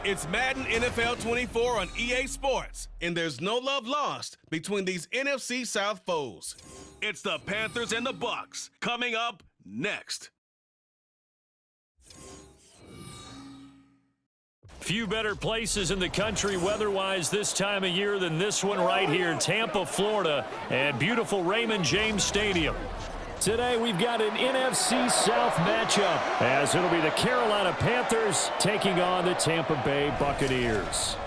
It's Madden NFL 24 on EA Sports, and there's no love lost between these NFC South foes. It's the Panthers and the Bucs coming up next. Few better places in the country weather-wise this time of year than this one right here, Tampa, Florida, at beautiful Raymond James Stadium. Today we've got an NFC South matchup, as it'll be the Carolina Panthers taking on the Tampa Bay Buccaneers.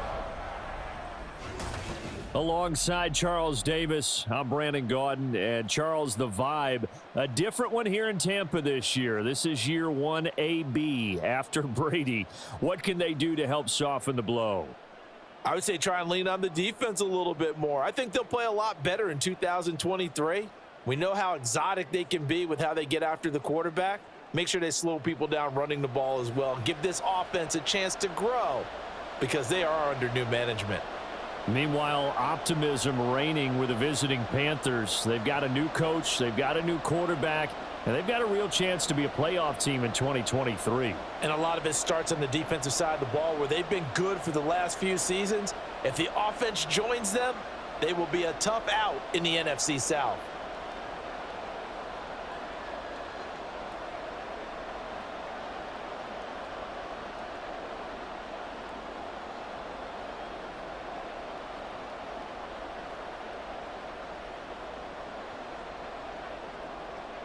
Alongside Charles Davis, I'm Brandon Gaudin, and Charles, the vibe, a different one here in Tampa this year. This is year 1 AB after Brady. What can they do to help soften the blow? I would say try and lean on the defense a little bit more. I think they'll play a lot better in 2023. We know how exotic they can be with how they get after the quarterback. Make sure they slow people down running the ball as well. Give this offense a chance to grow because they are under new management. Meanwhile, optimism reigning with the visiting Panthers. They've got a new coach, they've got a new quarterback, and they've got a real chance to be a playoff team in 2023. And a lot of it starts on the defensive side of the ball where they've been good for the last few seasons. If the offense joins them, they will be a tough out in the NFC South.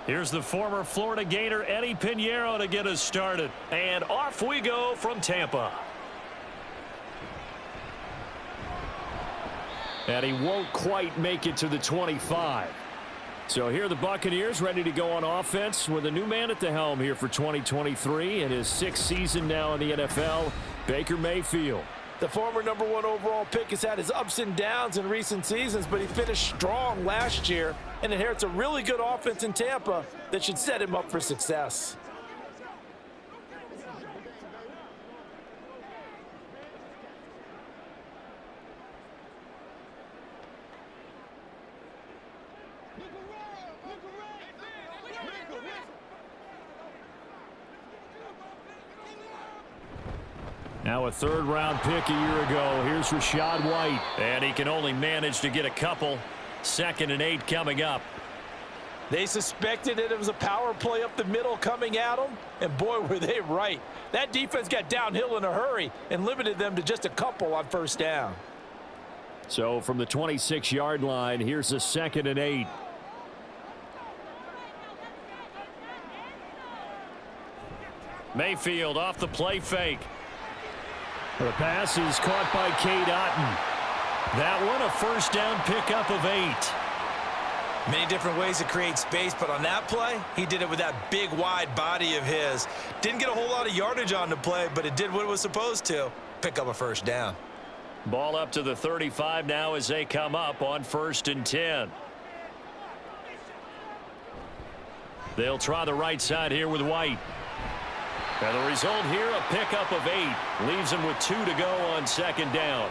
Here's the former Florida Gator Eddie Pinheiro to get us started. And off we go from Tampa. And he won't quite make it to the 25. So here are the Buccaneers ready to go on offense with a new man at the helm here for 2023 in his 6th season now in the NFL, Baker Mayfield. The former #1 overall pick has had his ups and downs in recent seasons, but he finished strong last year and inherits a really good offense in Tampa that should set him up for success. Now a third-round pick a year ago. Here's Rachaad White. And he can only manage to get a couple. 2nd and 8 coming up. They suspected it was a power play up the middle coming at them, and boy, were they right. That defense got downhill in a hurry and limited them to just a couple on first down. So from the 26-yard line, here's a 2nd and 8. Mayfield off the play fake. The pass is caught by Cade Otton. That one a first down pickup of 8. Many different ways to create space, but on that play, he did it with that big, wide body of his. Didn't get a whole lot of yardage on the play, but it did what it was supposed to. Pick up a first down. Ball up to the 35 now as they come up on 1st and 10. They'll try the right side here with White. And the result here, a pickup of 8. Leaves them with 2 to go on 2nd down.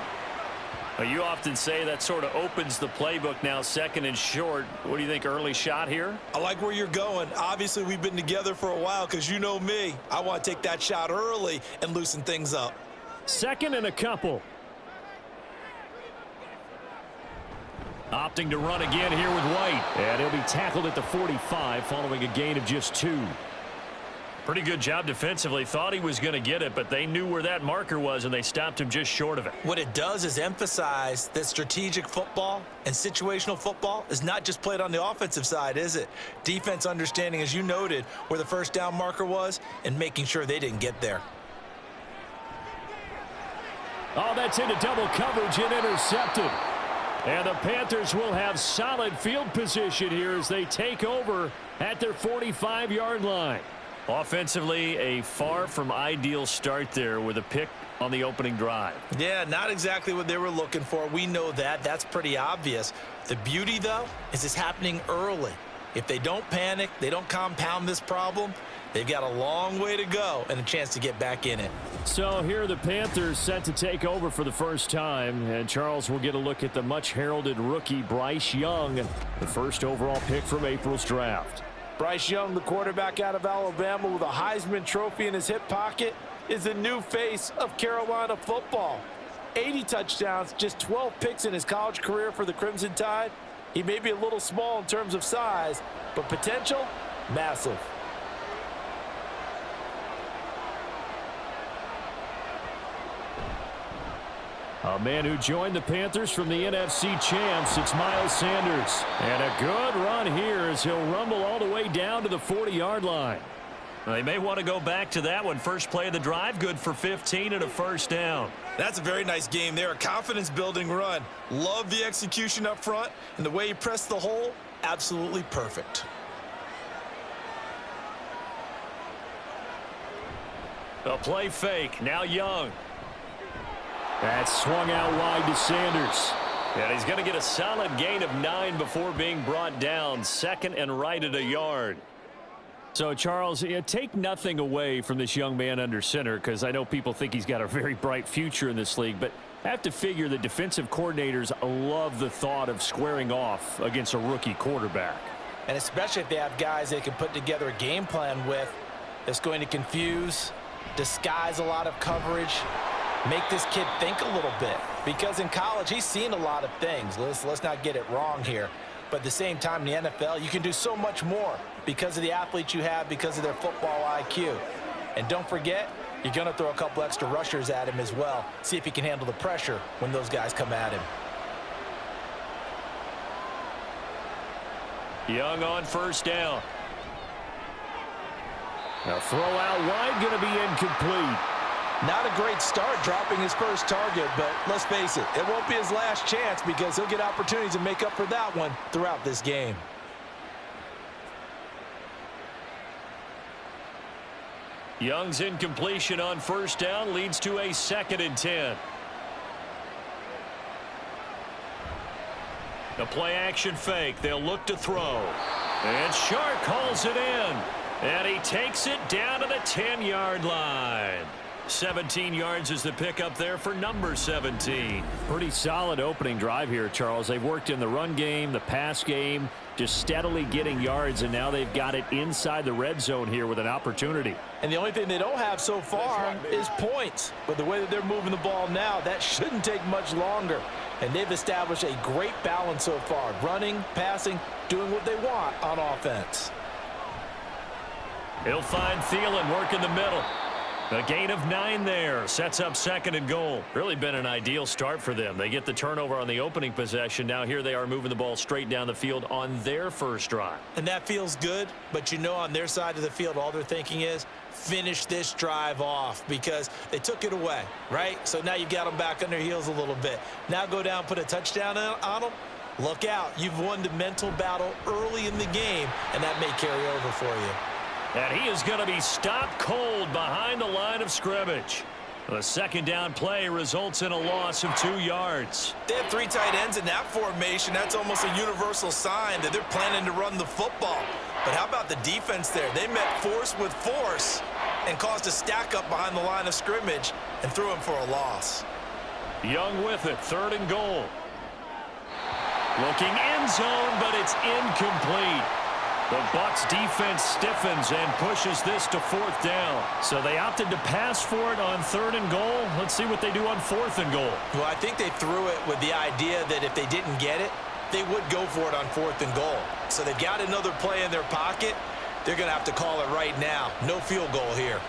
Now, you often say that sort of opens the playbook now, 2nd and short. What do you think, early shot here? I like where you're going. Obviously, we've been together for a while because you know me. I want to take that shot early and loosen things up. 2nd and a couple. Opting to run again here with White. And he'll be tackled at the 45 following a gain of just 2. Pretty good job defensively. Thought he was going to get it, but they knew where that marker was, and they stopped him just short of it. What it does is emphasize that strategic football and situational football is not just played on the offensive side, is it? Defense understanding, as you noted, where the first down marker was and making sure they didn't get there. Oh, that's into double coverage and intercepted. And the Panthers will have solid field position here as they take over at their 45-yard line. Offensively, a far from ideal start there with a pick on the opening drive. Yeah, not exactly what they were looking for. We know that. That's pretty obvious. The beauty, though, is it's happening early. If they don't panic, they don't compound this problem, they've got a long way to go and a chance to get back in it. So here are the Panthers set to take over for the first time. And Charles will get a look at the much-heralded rookie Bryce Young, the first overall pick from April's draft. Bryce Young, the quarterback out of Alabama with a Heisman Trophy in his hip pocket. is the new face of Carolina football. 80 touchdowns, just 12 picks in his college career for the Crimson Tide. He may be a little small in terms of size, but potential, massive. A man who joined the Panthers from the NFC champs, it's Miles Sanders. And a good run here as he'll rumble all the way down to the 40-yard line. Well, they may want to go back to that one. First play of the drive, good for 15 and a first down. That's a very nice game there. A confidence-building run. Love the execution up front, and the way he pressed the hole, absolutely perfect. A play fake, now Young. That's swung out wide to Sanders. And he's going to get a solid gain of 9 before being brought down. Second and right at a yard. So, Charles, take nothing away from this young man under center, because I know people think he's got a very bright future in this league, but I have to figure the defensive coordinators love the thought of squaring off against a rookie quarterback. And especially if they have guys they can put together a game plan with that's going to confuse, disguise a lot of coverage, make this kid think a little bit. Because in college, he's seen a lot of things. Let's not get it wrong here. But at the same time, in the NFL, you can do so much more because of the athletes you have, because of their football IQ. And don't forget, you're going to throw a couple extra rushers at him as well. See if he can handle the pressure when those guys come at him. Young on first down. A throw out wide, going to be incomplete. Not a great start dropping his first target, but let's face it, it won't be his last chance because he'll get opportunities to make up for that one throughout this game. Young's incompletion on first down leads to a 2nd and 10. The play action fake. They'll look to throw. And Shark calls it in. And he takes it down to the 10-yard line. 17 yards is the pickup there for number 17. Pretty solid opening drive here, Charles. They've worked in the run game, the pass game, just steadily getting yards, and now they've got it inside the red zone here with an opportunity. And the only thing they don't have so far is points. But the way that they're moving the ball now, that shouldn't take much longer. And they've established a great balance so far. Running, passing, doing what they want on offense. He'll find Thielen working the middle. A gain of 9 there. Sets up 2nd and goal. Really been an ideal start for them. They get the turnover on the opening possession. Now here they are moving the ball straight down the field on their first drive. And that feels good, but you know on their side of the field all they're thinking is finish this drive off because they took it away, right? So now you've got them back on their heels a little bit. Now go down, put a touchdown on them. Look out. You've won the mental battle early in the game, and that may carry over for you. And he is going to be stopped cold behind the line of scrimmage. The 2nd down play results in a loss of 2 yards. They have 3 tight ends in that formation. That's almost a universal sign that they're planning to run the football. But how about the defense there? They met force with force and caused a stack up behind the line of scrimmage and threw him for a loss. Young with it, 3rd and goal. Looking end zone, but it's incomplete. The Bucs defense stiffens and pushes this to 4th down. So they opted to pass for it on 3rd and goal. Let's see what they do on 4th and goal. Well, I think they threw it with the idea that if they didn't get it, they would go for it on 4th and goal. So they've got another play in their pocket. They're going to have to call it right now. No field goal here.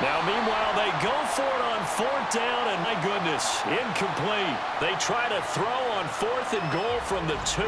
Now, meanwhile, they go for it on 4th down, and my goodness, incomplete. They try to throw on 4th and goal from the 2,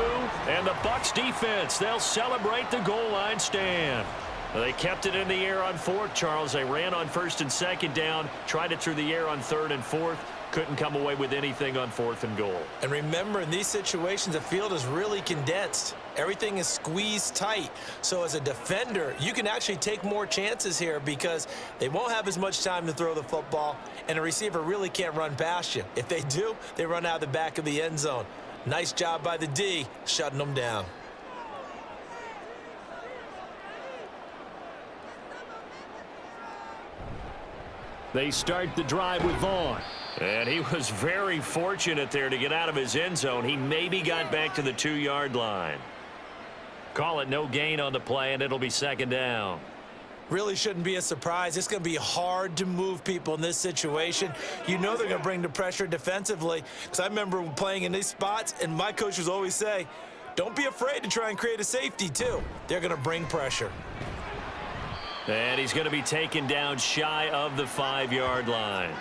and the Bucs defense, they'll celebrate the goal line stand. They kept it in the air on 4th, Charles. They ran on 1st and 2nd down, tried it through the air on 3rd and 4th. Couldn't come away with anything on 4th and goal. And remember, in these situations, the field is really condensed. Everything is squeezed tight. So as a defender, you can actually take more chances here because they won't have as much time to throw the football, and a receiver really can't run past you. If they do, they run out of the back of the end zone. Nice job by the D, shutting them down. They start the drive with Vaughn. And he was very fortunate there to get out of his end zone. He maybe got back to the 2-yard line. Call it no gain on the play, and it'll be second down. Really shouldn't be a surprise. It's going to be hard to move people in this situation. You know they're going to bring the pressure defensively, because I remember playing in these spots, and my coaches always say, don't be afraid to try and create a safety, too. They're going to bring pressure. And he's going to be taken down shy of the 5-yard line.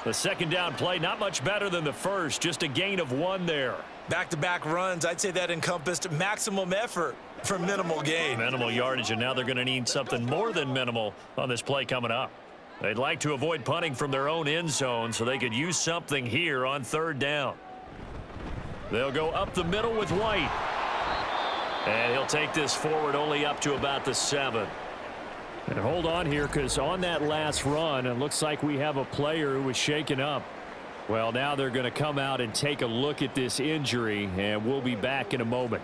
The second down play, not much better than the first, just a gain of 1 there. Back-to-back runs, I'd say that encompassed maximum effort for minimal gain. Minimal yardage, and now they're going to need something more than minimal on this play coming up. They'd like to avoid punting from their own end zone so they could use something here on third down. They'll go up the middle with White. And he'll take this forward only up to about the 7. And hold on here, because on that last run, it looks like we have a player who was shaken up. Well, now they're going to come out and take a look at this injury, and we'll be back in a moment.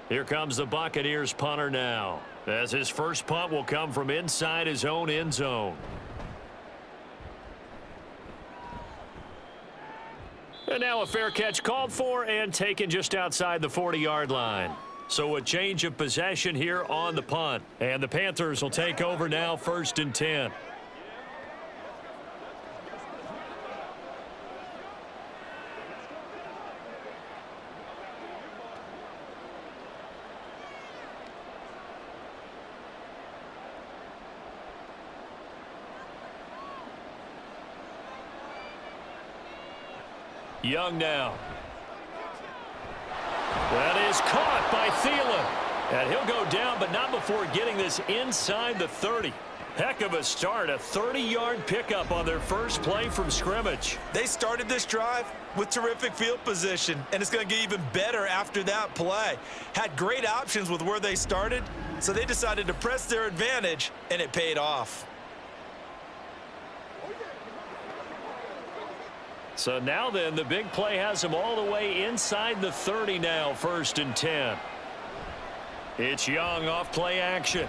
Here comes the Buccaneers punter now, as his first punt will come from inside his own end zone. And now a fair catch called for and taken just outside the 40-yard line. So a change of possession here on the punt. And the Panthers will take over now, 1st and 10. Young now. That is caught by Thielen. And he'll go down, but not before getting this inside the 30. Heck of a start, a 30-yard pickup on their first play from scrimmage. They started this drive with terrific field position, and it's going to get even better after that play. Had great options with where they started, so they decided to press their advantage, and it paid off. So now then, the big play has him all the way inside the 30 now, 1st and 10. It's Young off play action.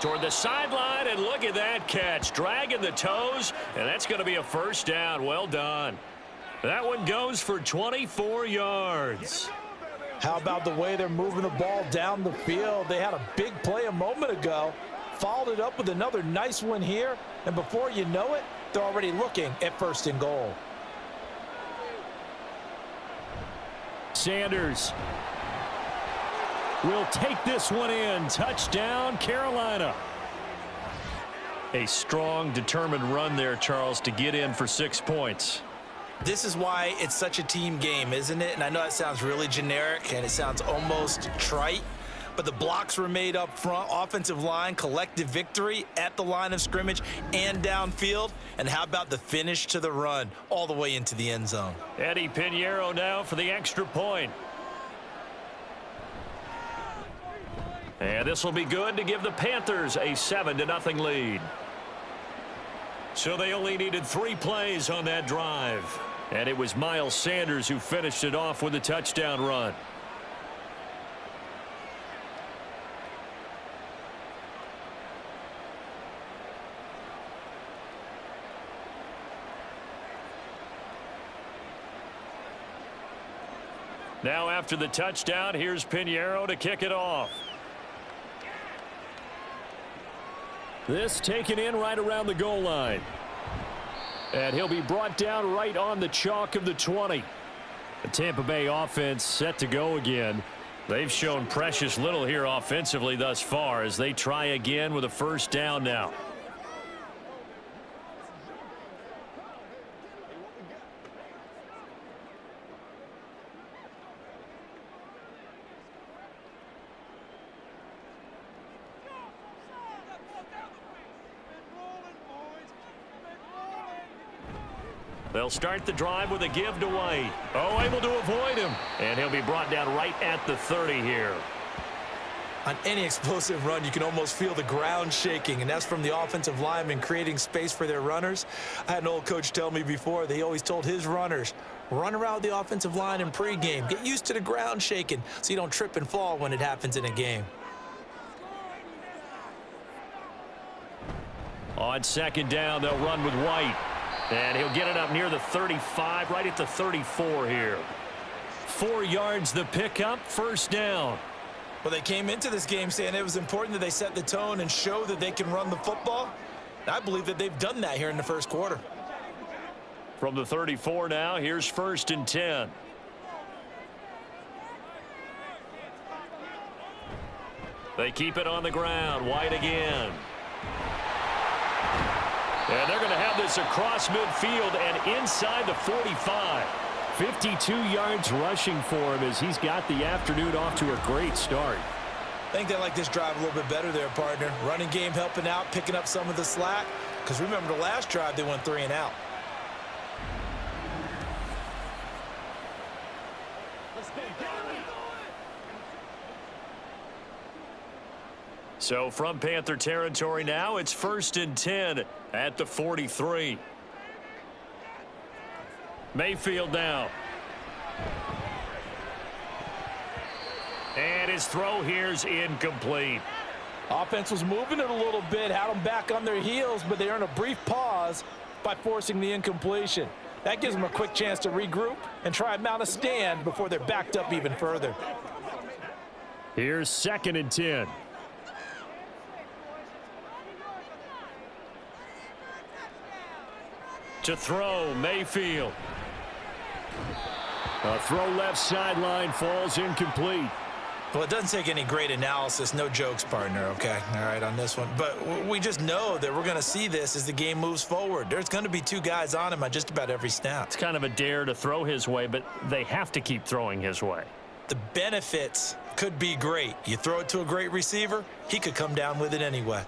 Toward the sideline, and look at that catch. Dragging the toes, and that's going to be a first down. Well done. That one goes for 24 yards. How about the way they're moving the ball down the field? They had a big play a moment ago, followed it up with another nice one here, and before you know it, they're already looking at 1st and goal. Sanders will take this one in. Touchdown, Carolina. A strong, determined run there, Charles, to get in for 6 points. This is why it's such a team game, isn't it? And I know that sounds really generic, and it sounds almost trite, but the blocks were made up front. Offensive line, collective victory at the line of scrimmage and downfield. And how about the finish to the run all the way into the end zone? Eddie Pinheiro now for the extra point. And this will be good to give the Panthers a 7-0 lead. So they only needed 3 plays on that drive. And it was Miles Sanders who finished it off with a touchdown run. Now after the touchdown, here's Pinheiro to kick it off. This taken in right around the goal line. And he'll be brought down right on the chalk of the 20. The Tampa Bay offense set to go again. They've shown precious little here offensively thus far as they try again with a first down now. They'll start the drive with a give to White. Oh, able to avoid him. And he'll be brought down right at the 30 here. On any explosive run, you can almost feel the ground shaking, and that's from the offensive linemen creating space for their runners. I had an old coach tell me before, they always told his runners, run around the offensive line in pregame. Get used to the ground shaking so you don't trip and fall when it happens in a game. On second down, they'll run with White. And he'll get it up near the 35, right at the 34 here. 4 yards the pickup, first down. Well, they came into this game saying it was important that they set the tone and show that they can run the football. I believe that they've done that here in the first quarter. From the 34 now, here's 1st and 10. They keep it on the ground. White again. And they're going to have this across midfield and inside the 45. 52 yards rushing for him as he's got the afternoon off to a great start. I think they like this drive a little bit better there, partner. Running game helping out, picking up some of the slack. Because remember, the last drive, they went 3 and out. So from Panther territory now, it's 1st and 10 at the 43. Mayfield now. And his throw here's incomplete. Offense was moving it a little bit, had them back on their heels, but they earned a brief pause by forcing the incompletion. That gives them a quick chance to regroup and try and mount a stand before they're backed up even further. Here's 2nd and 10. To throw, Mayfield. A throw left sideline, falls incomplete. Well, it doesn't take any great analysis, no jokes, partner, okay? All right, on this one. But we just know that we're going to see this as the game moves forward. There's going to be 2 guys on him on just about every snap. It's kind of a dare to throw his way, but they have to keep throwing his way. The benefits could be great. You throw it to a great receiver, he could come down with it anyway.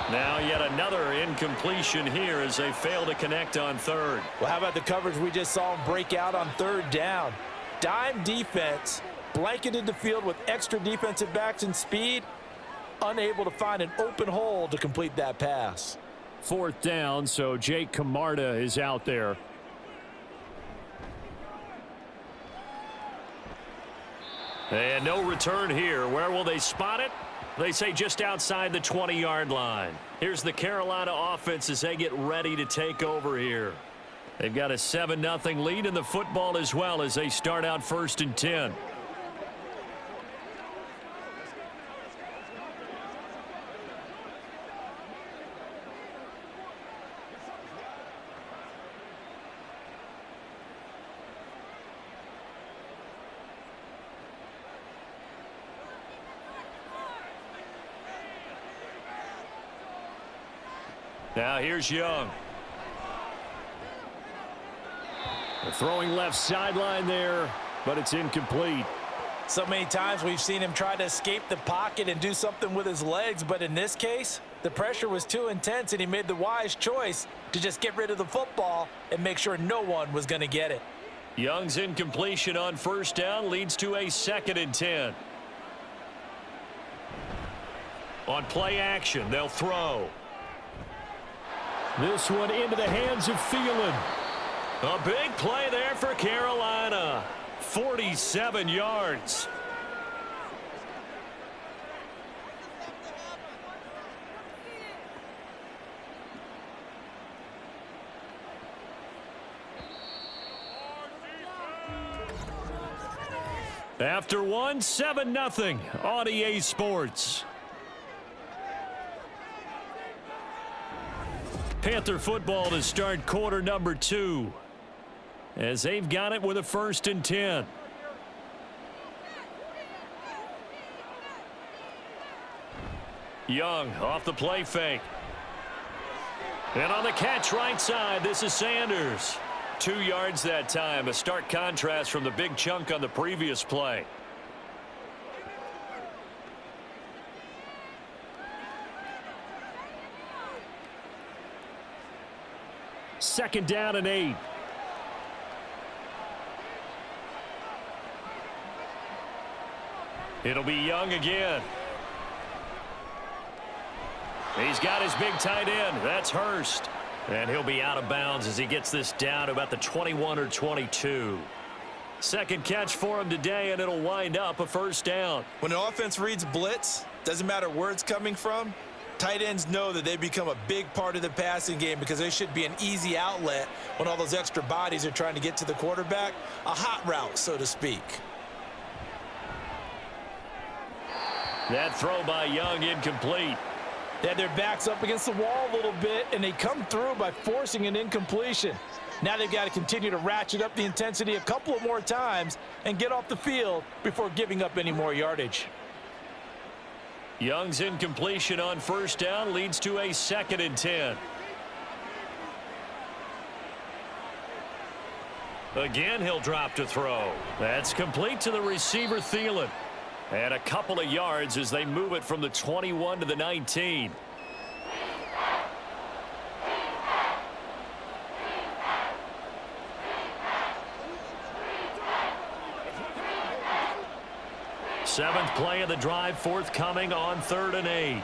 Now yet another incompletion here as they fail to connect on 3rd. Well, how about the coverage we just saw him break out on 3rd down? Dime defense, blanketed the field with extra defensive backs and speed, unable to find an open hole to complete that pass. 4th down, so Jake Camarda is out there. And no return here. Where will they spot it? They say just outside the 20-yard line. Here's the Carolina offense as they get ready to take over here. They've got a 7-0 lead in the football as well as they start out 1st and 10. Now here's Young. The throwing left sideline there, but it's incomplete. So many times we've seen him try to escape the pocket and do something with his legs, but in this case, the pressure was too intense and he made the wise choice to just get rid of the football and make sure no one was going to get it. Young's incompletion on 1st down leads to a 2nd and 10. On play action, they'll throw. This one into the hands of Thielen. A big play there for Carolina. 47 yards. After one, 7-0 on EA Sports. Panther football to start quarter number 2. As they've got it with a 1st and 10. Young off the play fake. And on the catch right side, this is Sanders. 2 yards that time, a stark contrast from the big chunk on the previous play. Second down and 8. It'll be Young again. He's got his big tight end. That's Hurst. And he'll be out of bounds as he gets this down to about the 21 or 22. Second catch for him today, and it'll wind up a first down. When an offense reads blitz, doesn't matter where it's coming from, tight ends know that they become a big part of the passing game because they should be an easy outlet when all those extra bodies are trying to get to the quarterback. A hot route, so to speak. That throw by Young incomplete. They had their backs up against the wall a little bit, and they come through by forcing an incompletion. Now they've got to continue to ratchet up the intensity a couple of more times and get off the field before giving up any more yardage. Young's incompletion on first down leads to a 2nd and 10. Again, he'll drop to throw. That's complete to the receiver, Thielen. And a couple of yards as they move it from the 21 to the 19. Seventh play of the drive forthcoming on 3rd and 8.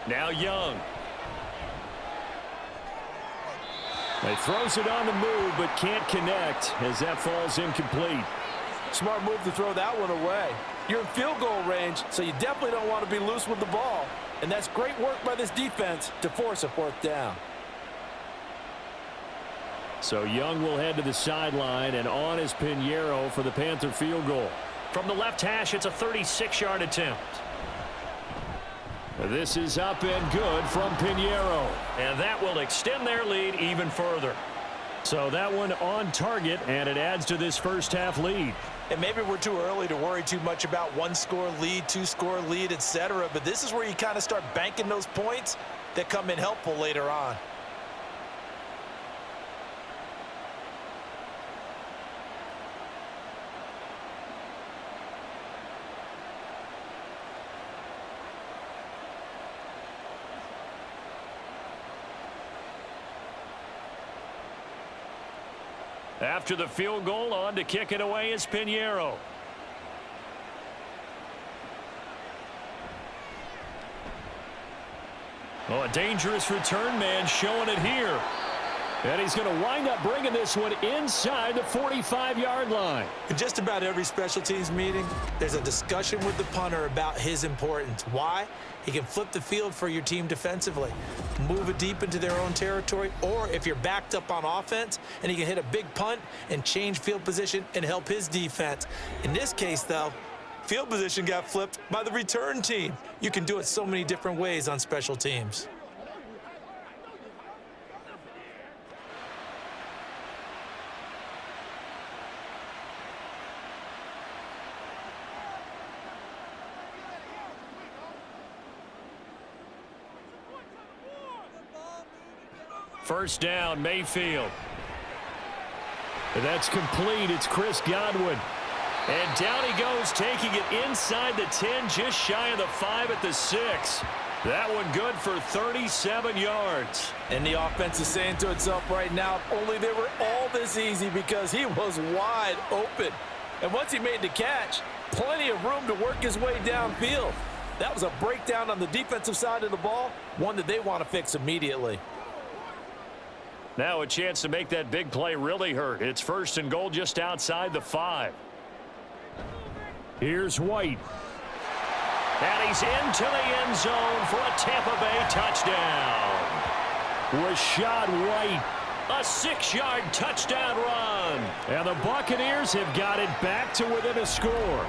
Now Young. He throws it on the move but can't connect as that falls incomplete. Smart move to throw that one away. You're in field goal range, so you definitely don't want to be loose with the ball. And that's great work by this defense to force a 4th down. So Young will head to the sideline, and on is Pinheiro for the Panther field goal. From the left hash, it's a 36-yard attempt. This is up and good from Pinheiro. And that will extend their lead even further. So that one on target, and it adds to this first half lead. And maybe we're too early to worry too much about 1-score lead, 2-score lead, etc. But this is where you kind of start banking those points that come in helpful later on. After the field goal, on to kick it away is Pinheiro. Oh, a dangerous return man showing it here. And he's going to wind up bringing this one inside the 45-yard line. In just about every special teams meeting, there's a discussion with the punter about his importance. Why? He can flip the field for your team defensively, move it deep into their own territory, or if you're backed up on offense, and he can hit a big punt and change field position and help his defense. In this case, though, field position got flipped by the return team. You can do it so many different ways on special teams. First down, Mayfield. That's complete. It's Chris Godwin. And down he goes, taking it inside the 10, just shy of the 5 at the 6. That one good for 37 yards. And the offense is saying to itself right now, only they were all this easy because he was wide open. And once he made the catch, plenty of room to work his way downfield. That was a breakdown on the defensive side of the ball, one that they want to fix immediately. Now a chance to make that big play really hurt. It's 1st and goal just outside the 5. Here's White. And he's into the end zone for a Tampa Bay touchdown. Rashad White, a 6-yard touchdown run. And the Buccaneers have got it back to within a score.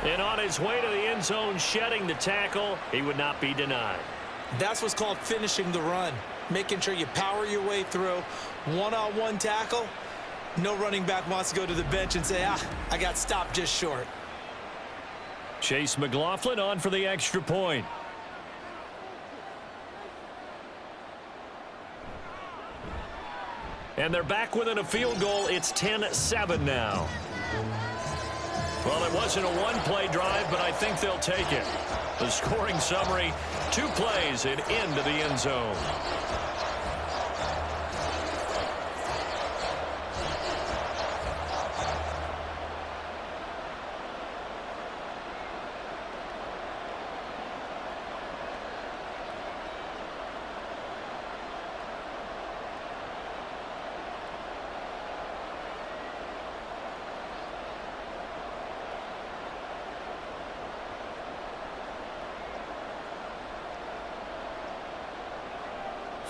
And on his way to the end zone, shedding the tackle, he would not be denied. That's what's called finishing the run. Making sure you power your way through. One-on-one tackle. No running back wants to go to the bench and say, I got stopped just short. Chase McLaughlin on for the extra point. And they're back within a field goal. It's 10-7 now. Well, it wasn't a one-play drive, but I think they'll take it. The scoring summary, 2 plays and into the end zone.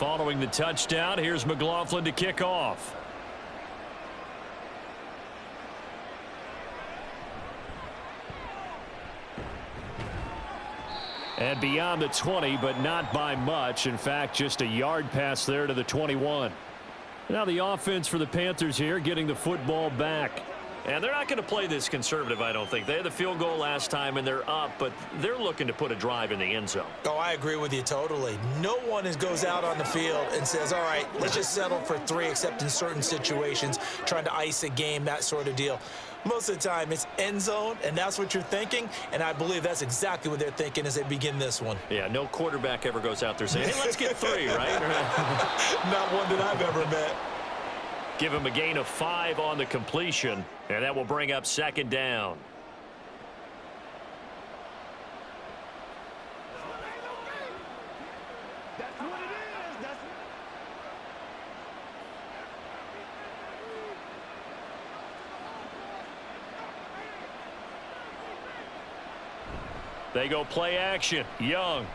Following the touchdown, here's McLaughlin to kick off. And beyond the 20, but not by much. In fact, just a yard pass there to the 21. Now the offense for the Panthers here, getting the football back. And they're not going to play this conservative, I don't think. They had the field goal last time, and they're up, but they're looking to put a drive in the end zone. Oh, I agree with you totally. No one goes out on the field and says, all right, let's just settle for 3, except in certain situations, trying to ice a game, that sort of deal. Most of the time, it's end zone, and that's what you're thinking, and I believe that's exactly what they're thinking as they begin this one. Yeah, no quarterback ever goes out there saying, hey, let's get 3, right? Not one that I've ever met. Give him a gain of 5 on the completion, and that will bring up second down. They go play action. Young.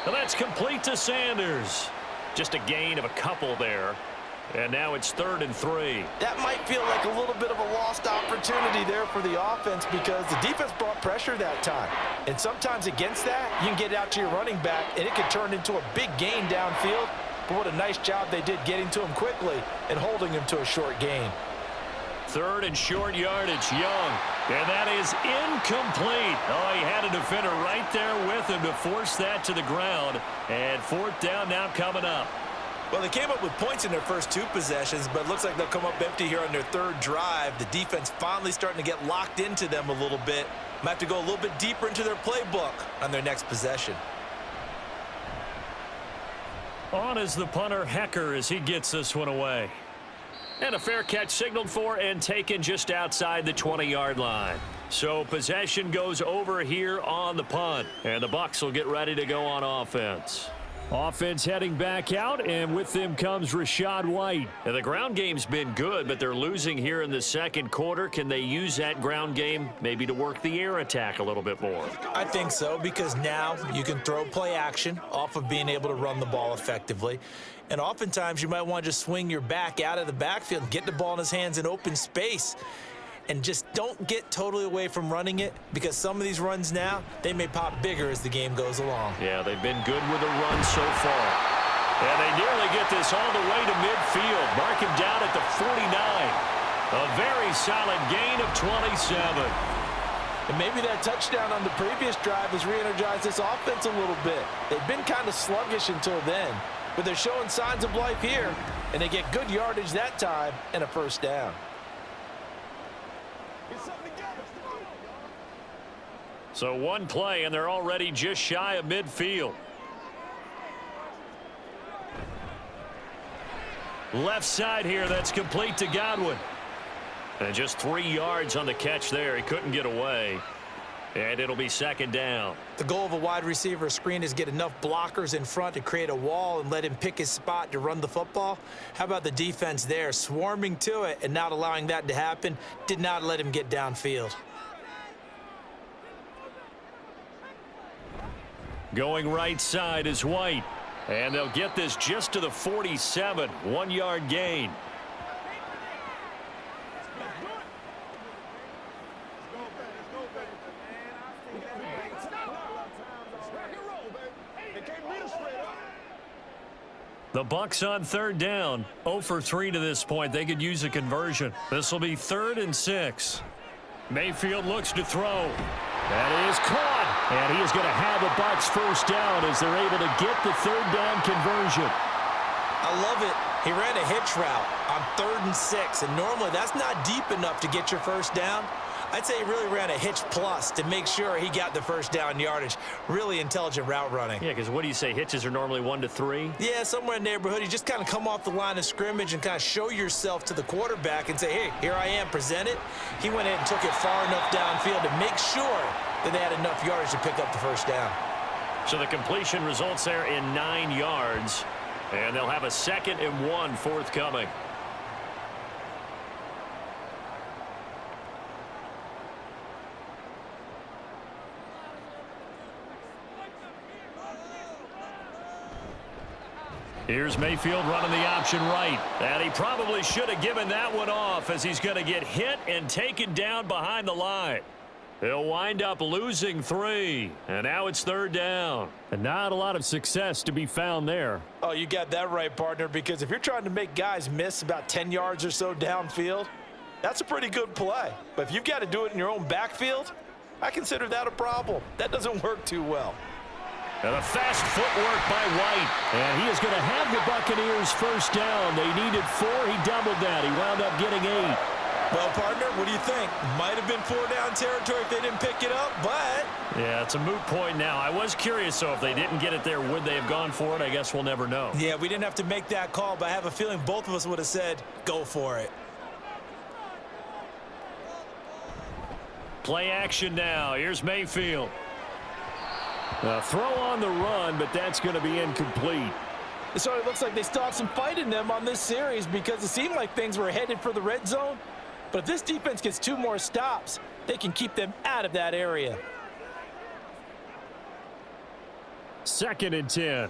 And that's complete to Sanders. Just a gain of a couple there. And now it's 3rd and 3. That might feel like a little bit of a lost opportunity there for the offense because the defense brought pressure that time. And sometimes against that, you can get out to your running back, and it can turn into a big gain downfield. But what a nice job they did getting to him quickly and holding him to a short gain. 3rd and short yardage, Young. And that is incomplete. Oh, he had a defender right there with him to force that to the ground. And 4th down now coming up. Well, they came up with points in their first 2 possessions, but it looks like they'll come up empty here on their 3rd drive. The defense finally starting to get locked into them a little bit. Might have to go a little bit deeper into their playbook on their next possession. On is the punter, Hecker, as he gets this one away. And a fair catch signaled for and taken just outside the 20-yard line. So possession goes over here on the punt. And the Bucs will get ready to go on offense. Offense heading back out, and with them comes Rachaad White. And the ground game's been good, but they're losing here in the second quarter. Can they use that ground game maybe to work the air attack a little bit more? I think so, because now you can throw play action off of being able to run the ball effectively. And oftentimes you might want to just swing your back out of the backfield and get the ball in his hands in open space. And just don't get totally away from running it, because some of these runs now, they may pop bigger as the game goes along. Yeah, they've been good with a run so far. And they nearly get this all the way to midfield. Mark him down at the 49. A very solid gain of 27. And maybe that touchdown on the previous drive has re-energized this offense a little bit. They've been kind of sluggish until then, but they're showing signs of life here, and they get good yardage that time and a 1st down. So one play, and they're already just shy of midfield. Left side here, that's complete to Godwin. And just 3 yards on the catch there. He couldn't get away. And it'll be 2nd down. The goal of a wide receiver screen is get enough blockers in front to create a wall and let him pick his spot to run the football. How about the defense there, swarming to it and not allowing that to happen? Did not let him get downfield. Going right side is White. And they'll get this just to the 47. 1-yard gain. The Bucs on 3rd down. 0 for 3 to this point. They could use a conversion. This will be 3rd and 6. Mayfield looks to throw. That is caught. And he is going to have a Bucs 1st down as they're able to get the 3rd down conversion. I love it. He ran a hitch route on 3rd and 6, and normally that's not deep enough to get your 1st down. I'd say he really ran a hitch plus to make sure he got the 1st down yardage. Really intelligent route running. Yeah, because what do you say? Hitches are normally 1 to 3? Yeah, somewhere in the neighborhood. You just kind of come off the line of scrimmage and kind of show yourself to the quarterback and say, hey, here I am, present it. He went in and took it far enough downfield to make sure that they had enough yardage to pick up the 1st down. So the completion results there in 9 yards. And they'll have a 2nd and 1 forthcoming. Here's Mayfield running the option right. And he probably should have given that one off as he's going to get hit and taken down behind the line. He'll wind up losing 3. And now it's 3rd down. And not a lot of success to be found there. Oh, you got that right, partner, because if you're trying to make guys miss about 10 yards or so downfield, that's a pretty good play. But if you've got to do it in your own backfield, I consider that a problem. That doesn't work too well. And a fast footwork by White. And he is going to have the Buccaneers first down. They needed 4. He doubled that. He wound up getting 8. Well, partner, what do you think? Might have been 4-down territory if they didn't pick it up, but... Yeah, it's a moot point now. I was curious, so if they didn't get it there, would they have gone for it? I guess we'll never know. Yeah, we didn't have to make that call, but I have a feeling both of us would have said, go for it. Play action now. Here's Mayfield. A throw on the run, but that's going to be incomplete. So it looks like they still have some fight in them on this series because it seemed like things were headed for the red zone. But if this defense gets 2 more stops, they can keep them out of that area. 2nd and 10.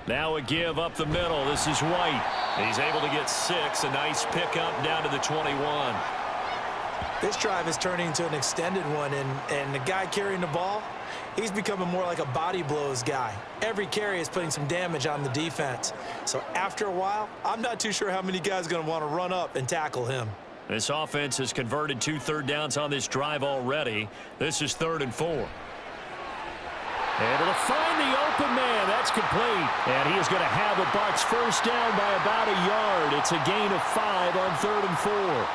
Now a give up the middle. This is White. He's able to get 6. A nice pickup down to the 21. This drive is turning into an extended one, and the guy carrying the ball, he's becoming more like a body blows guy. Every carry is putting some damage on the defense. So after a while, I'm not too sure how many guys are going to want to run up and tackle him. This offense has converted 2 third downs on this drive already. This is 3rd and 4. Able to find the open man. That's complete. And he is going to have a Bucs first down by about a yard. It's a gain of 5 on 3rd and 4.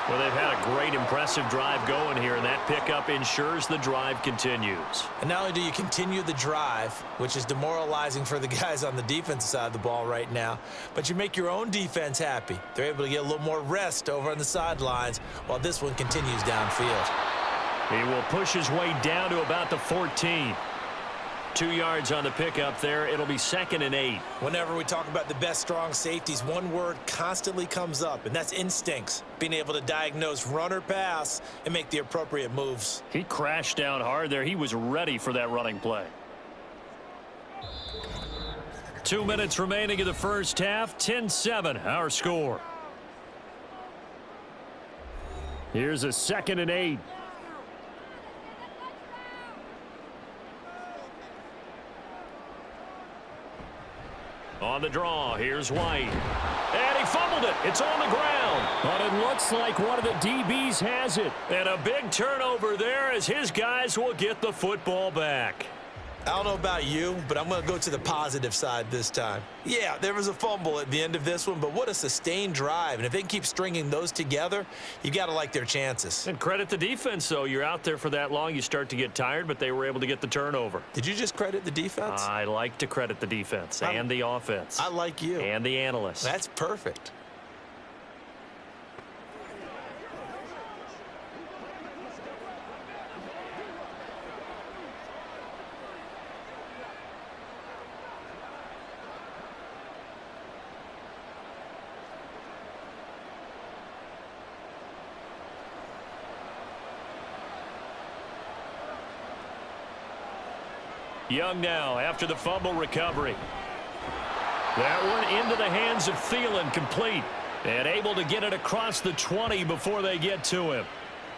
Well, they've had a great, impressive drive going here, and that pickup ensures the drive continues. And not only do you continue the drive, which is demoralizing for the guys on the defensive side of the ball right now, but you make your own defense happy. They're able to get a little more rest over on the sidelines while this one continues downfield. He will push his way down to about the 14. 2 yards on the pickup there. It'll be 2nd and 8. Whenever we talk about the best strong safeties, one word constantly comes up, and that's instincts. Being able to diagnose run or pass and make the appropriate moves. He crashed down hard there. He was ready for that running play. 2 minutes remaining in the first half. 10-7, our score. Here's a 2nd and 8. On the draw, here's White. And he fumbled it. It's on the ground. But it looks like one of the DBs has it. And a big turnover there as his guys will get the football back. I don't know about you, but I'm going to go to the positive side this time. Yeah, there was a fumble at the end of this one, but what a sustained drive. And if they can keep stringing those together, you got to like their chances. And credit the defense, though. You're out there for that long, you start to get tired, but they were able to get the turnover. Did you just credit the defense? I like to credit the defense and the offense. I like you. And the analysts. That's perfect. Young now after the fumble recovery. That one into the hands of Thielen, complete. And able to get it across the 20 before they get to him.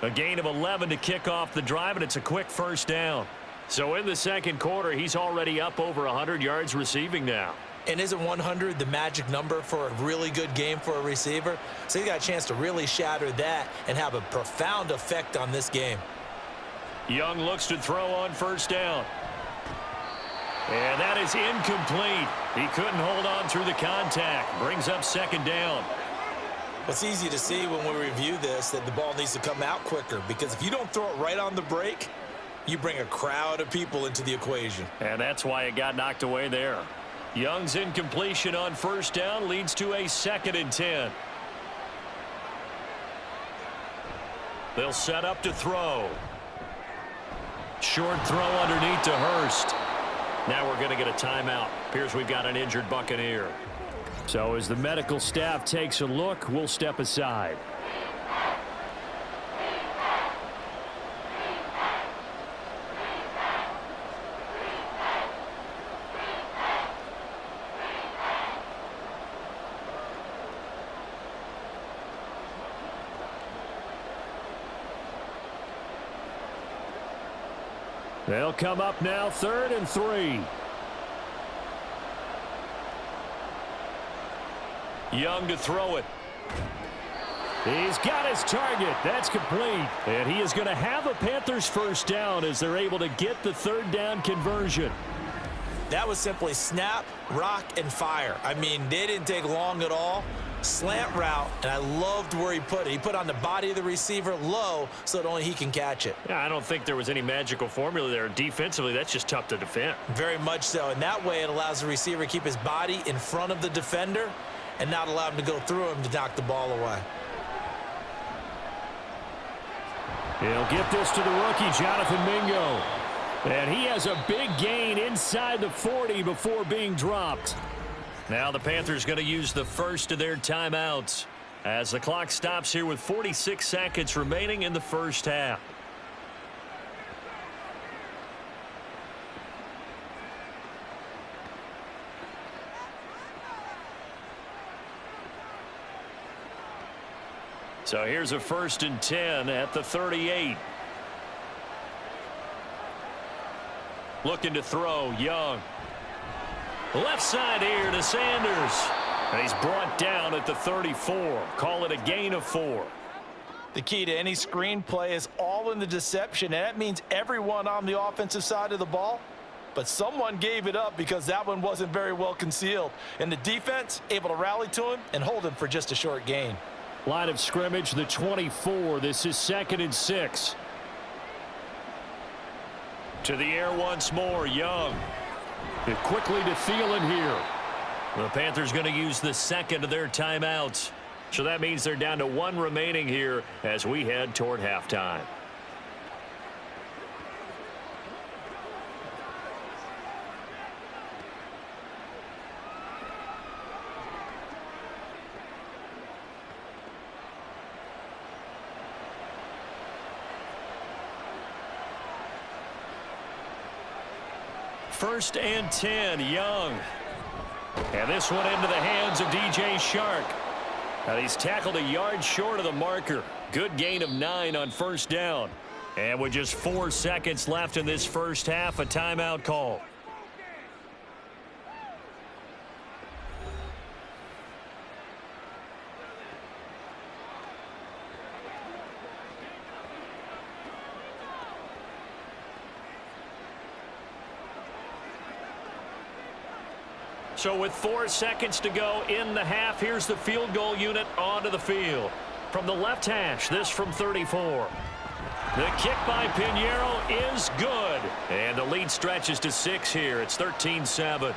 A gain of 11 to kick off the drive, and it's a quick first down. So in the second quarter, he's already up over 100 yards receiving now. And isn't 100 the magic number for a really good game for a receiver? So he's got a chance to really shatter that and have a profound effect on this game. Young looks to throw on first down. And that is incomplete. He couldn't hold on through the contact. Brings up second down. It's easy to see when we review this that the ball needs to come out quicker, because if you don't throw it right on the break, you bring a crowd of people into the equation. And that's why it got knocked away there. Young's incompletion on first down leads to a 2nd and 10. They'll set up to throw. Short throw underneath to Hurst. Now we're going to get a timeout. Appears we've got an injured Buccaneer. So as the medical staff takes a look, we'll step aside. They'll come up now 3rd and 3. Young to throw it. He's got his target. That's complete. And he is going to have a Panthers first down as they're able to get the 3rd down conversion. That was simply snap, rock, and fire. I mean, they didn't take long at all. Slant route, and I loved where he put it. He put on the body of the receiver low so that only he can catch it. Yeah, I don't think there was any magical formula there. Defensively, that's just tough to defend. Very much so. And that way it allows the receiver to keep his body in front of the defender and not allow him to go through him to knock the ball away. He'll get this to the rookie, Jonathan Mingo. And he has a big gain inside the 40 before being dropped. Now the Panthers going to use the first of their timeouts as the clock stops here with 46 seconds remaining in the first half. So here's a 1st and 10 at the 38. Looking to throw, Young. Left side here to Sanders. And he's brought down at the 34. Call it a gain of 4. The key to any screen play is all in the deception, and that means everyone on the offensive side of the ball. But someone gave it up because that one wasn't very well concealed. And the defense able to rally to him and hold him for just a short gain. Line of scrimmage, the 24. This is 2nd and 6. To the air once more, Young. And quickly to Thielen here. The Panthers going to use the 2nd of their timeouts. So that means they're down to 1 remaining here as we head toward halftime. First and 10, Young. And this one into the hands of DJ Shark. And he's tackled a yard short of the marker. Good gain of 9 on first down. And with just 4 seconds left in this first half, a timeout call. So with 4 seconds to go in the half, here's the field goal unit onto the field. From the left hash, this from 34. The kick by Pinheiro is good. And the lead stretches to 6 here. It's 13-7.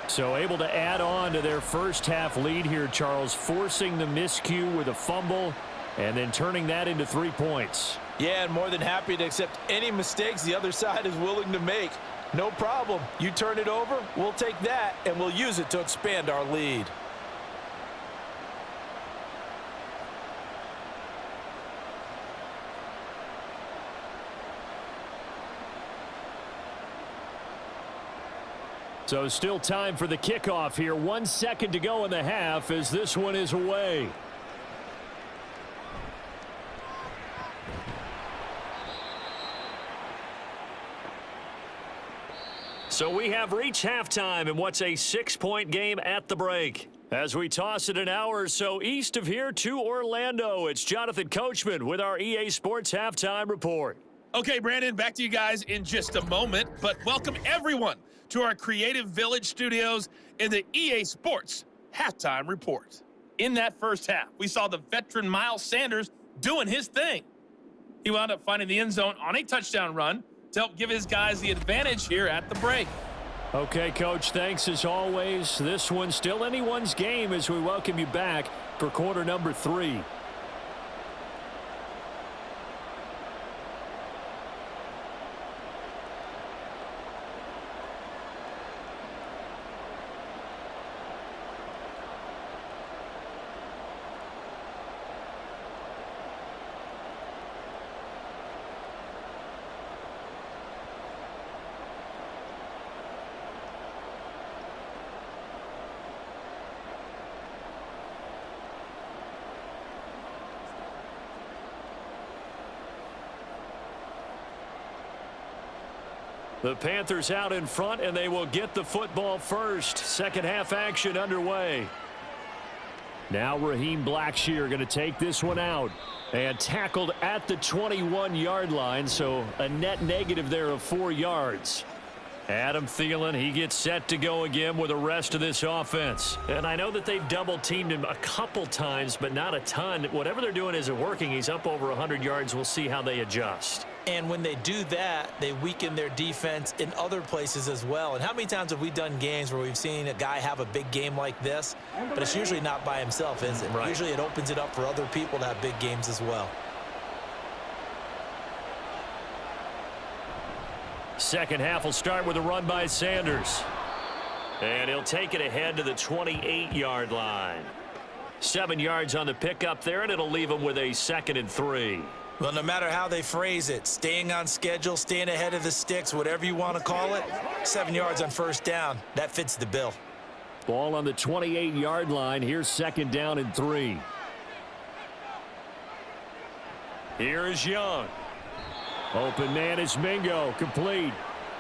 So able to add on to their first half lead here, Charles, forcing the miscue with a fumble and then turning that into 3 points. Yeah, and more than happy to accept any mistakes the other side is willing to make. No problem. You turn it over, we'll take that, and we'll use it to expand our lead. So still time for the kickoff here. 1 second to go in the half as this one is away. So we have reached halftime in what's a 6-point game at the break. As we toss it an hour or so east of here to Orlando, it's Jonathan Coachman with our EA Sports Halftime Report. Okay, Brandon, back to you guys in just a moment, but welcome everyone to our Creative Village studios in the EA Sports Halftime Report. In that first half, we saw the veteran Miles Sanders doing his thing. He wound up finding the end zone on a touchdown run to help give his guys the advantage here at the break. Okay, Coach, thanks as always. This one's still anyone's game as we welcome you back for quarter number 3. The Panthers out in front, and they will get the football first. Second half action underway. Now Raheem Blackshear going to take this one out. And tackled at the 21-yard line, so a net negative there of 4 yards. Adam Thielen, he gets set to go again with the rest of this offense. And I know that they've double-teamed him a couple times, but not a ton. Whatever they're doing isn't working. He's up over 100 yards. We'll see how they adjust. And when they do that, they weaken their defense in other places as well. And how many times have we done games where we've seen a guy have a big game like this, but it's usually not by himself, is it? Right. Usually it opens it up for other people to have big games as well. Second half will start with a run by Sanders. And he'll take it ahead to the 28-yard line. 7 yards on the pickup there, and it'll leave him with a 2nd and 3. Well, no matter how they phrase it, staying on schedule, staying ahead of the sticks, whatever you want to call it, 7 yards on first down, that fits the bill. Ball on the 28-yard line. Here's 2nd down and 3. Here is Young. Open man is Mingo, complete.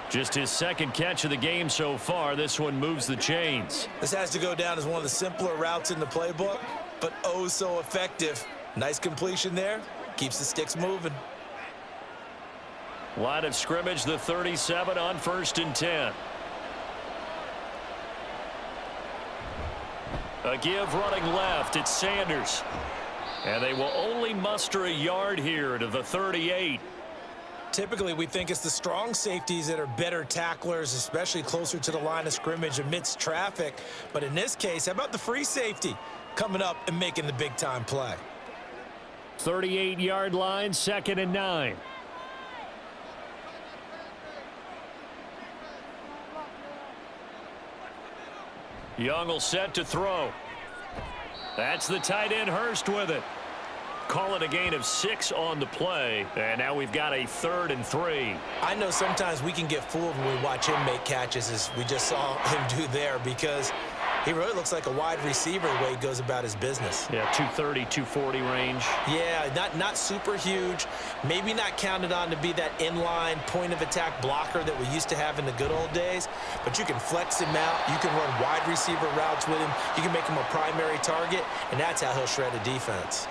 Just his 2nd catch of the game so far. This one moves the chains. This has to go down as one of the simpler routes in the playbook, but oh so effective. Nice completion there. Keeps the sticks moving. Line of scrimmage, the 37 on 1st and 10. A give running left. It's Sanders. And they will only muster a yard here to the 38. Typically, we think it's the strong safeties that are better tacklers, especially closer to the line of scrimmage amidst traffic. But in this case, how about the free safety coming up and making the big-time play? 38-yard line, 2nd and 9. Young will set to throw. That's the tight end Hurst with it. Call it a gain of 6 on the play. And now we've got a 3rd and 3. I know sometimes we can get fooled when we watch him make catches, as we just saw him do there, because he really looks like a wide receiver the way he goes about his business. Yeah, 230, 240 range. Yeah, not super huge. Maybe not counted on to be that inline point-of-attack blocker that we used to have in the good old days. But you can flex him out. You can run wide receiver routes with him. You can make him a primary target, and that's how he'll shred a defense.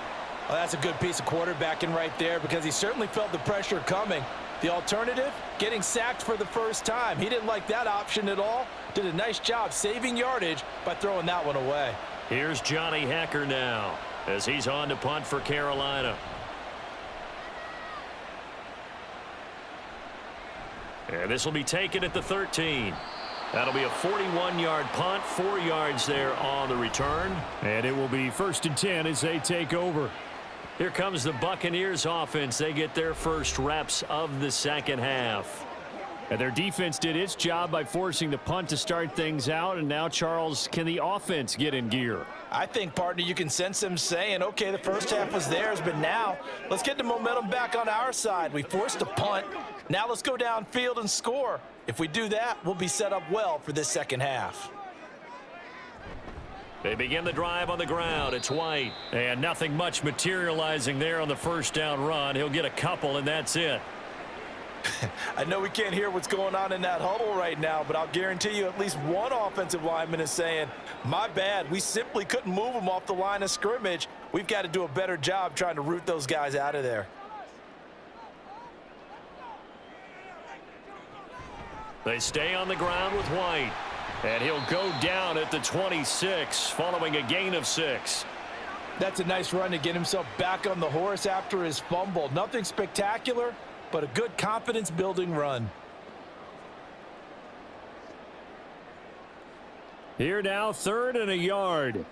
Well, that's a good piece of quarterbacking right there, because he certainly felt the pressure coming. The alternative, getting sacked for the first time. He didn't like that option at all. Did a nice job saving yardage by throwing that one away. Here's Johnny Hecker now as he's on to punt for Carolina. And this will be taken at the 13. That'll be a 41-yard punt, 4 yards there on the return. And it will be 1st and 10 as they take over. Here comes the Buccaneers offense. They get their first reps of the second half. And their defense did its job by forcing the punt to start things out. And now, Charles, can the offense get in gear? I think, partner, you can sense them saying, okay, the first half was theirs, but now let's get the momentum back on our side. We forced a punt. Now let's go downfield and score. If we do that, we'll be set up well for this second half. They begin the drive on the ground. It's White. And nothing much materializing there on the first down run. He'll get a couple, and that's it. I know we can't hear what's going on in that huddle right now, but I'll guarantee you at least one offensive lineman is saying, my bad, we simply couldn't move them off the line of scrimmage. We've got to do a better job trying to root those guys out of there. They stay on the ground with White. And he'll go down at the 26 following a gain of 6. That's a nice run to get himself back on the horse after his fumble. Nothing spectacular, but a good confidence-building run. Here now, 3rd and a yard.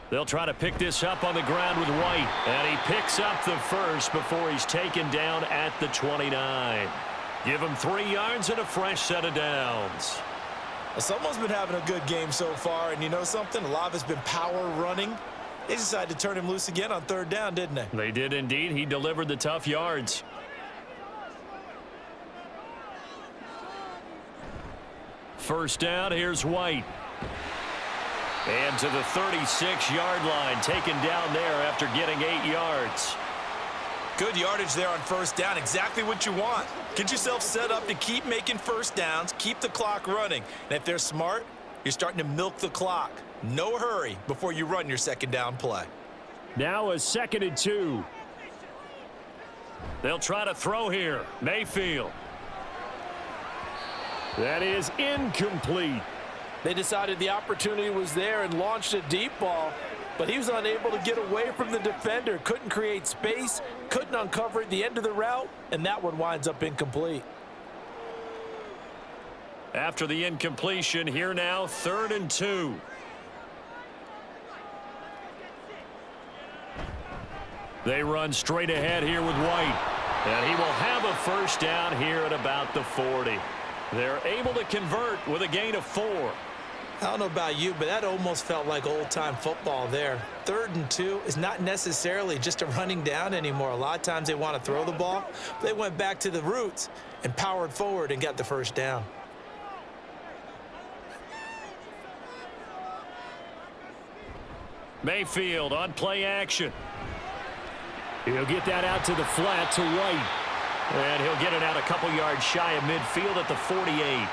They'll try to pick this up on the ground with White. And he picks up the first before he's taken down at the 29. Give him 3 yards and a fresh set of downs. Well, someone's been having a good game so far, and you know something? A lot of it's been power running. They decided to turn him loose again on 3rd down, didn't they? They did indeed. He delivered the tough yards. First down, here's White. And to the 36-yard line, taken down there after getting 8 yards. Good yardage there on first down. Exactly what you want. Get yourself set up to keep making first downs, keep the clock running. And if they're smart, you're starting to milk the clock. No hurry before you run your second down play. Now a 2nd and 2. They'll try to throw here. Mayfield. That is incomplete. They decided the opportunity was there and launched a deep ball, but he was unable to get away from the defender. Couldn't create space, couldn't uncover at the end of the route, and that one winds up incomplete. After the incompletion, here now 3rd and 2. They run straight ahead here with White. And he will have a first down here at about the 40. They're able to convert with a gain of 4. I don't know about you, but that almost felt like old-time football there. 3rd and 2 is not necessarily just a running down anymore. A lot of times they want to throw the ball. They went back to the roots and powered forward and got the first down. Mayfield on play action. He'll get that out to the flat to White. And he'll get it out a couple yards shy of midfield at the 48.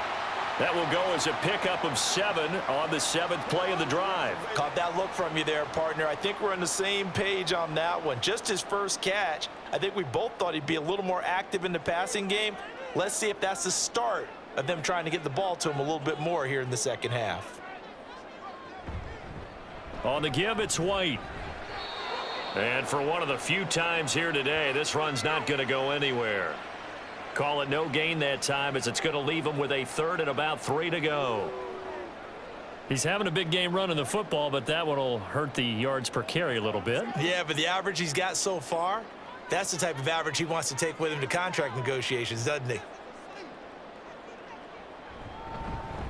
That will go as a pickup of 7 on the 7th play of the drive. Caught that look from you there, partner. I think we're on the same page on that one. Just his first catch. I think we both thought he'd be a little more active in the passing game. Let's see if that's the start of them trying to get the ball to him a little bit more here in the second half. On the give, it's White. And for one of the few times here today, this run's not going to go anywhere. Call it no gain that time, as it's going to leave him with a 3rd and about 3 to go. He's having a big game running the football, but that one will hurt the yards per carry a little bit. Yeah, but the average he's got so far, that's the type of average he wants to take with him to contract negotiations, doesn't he?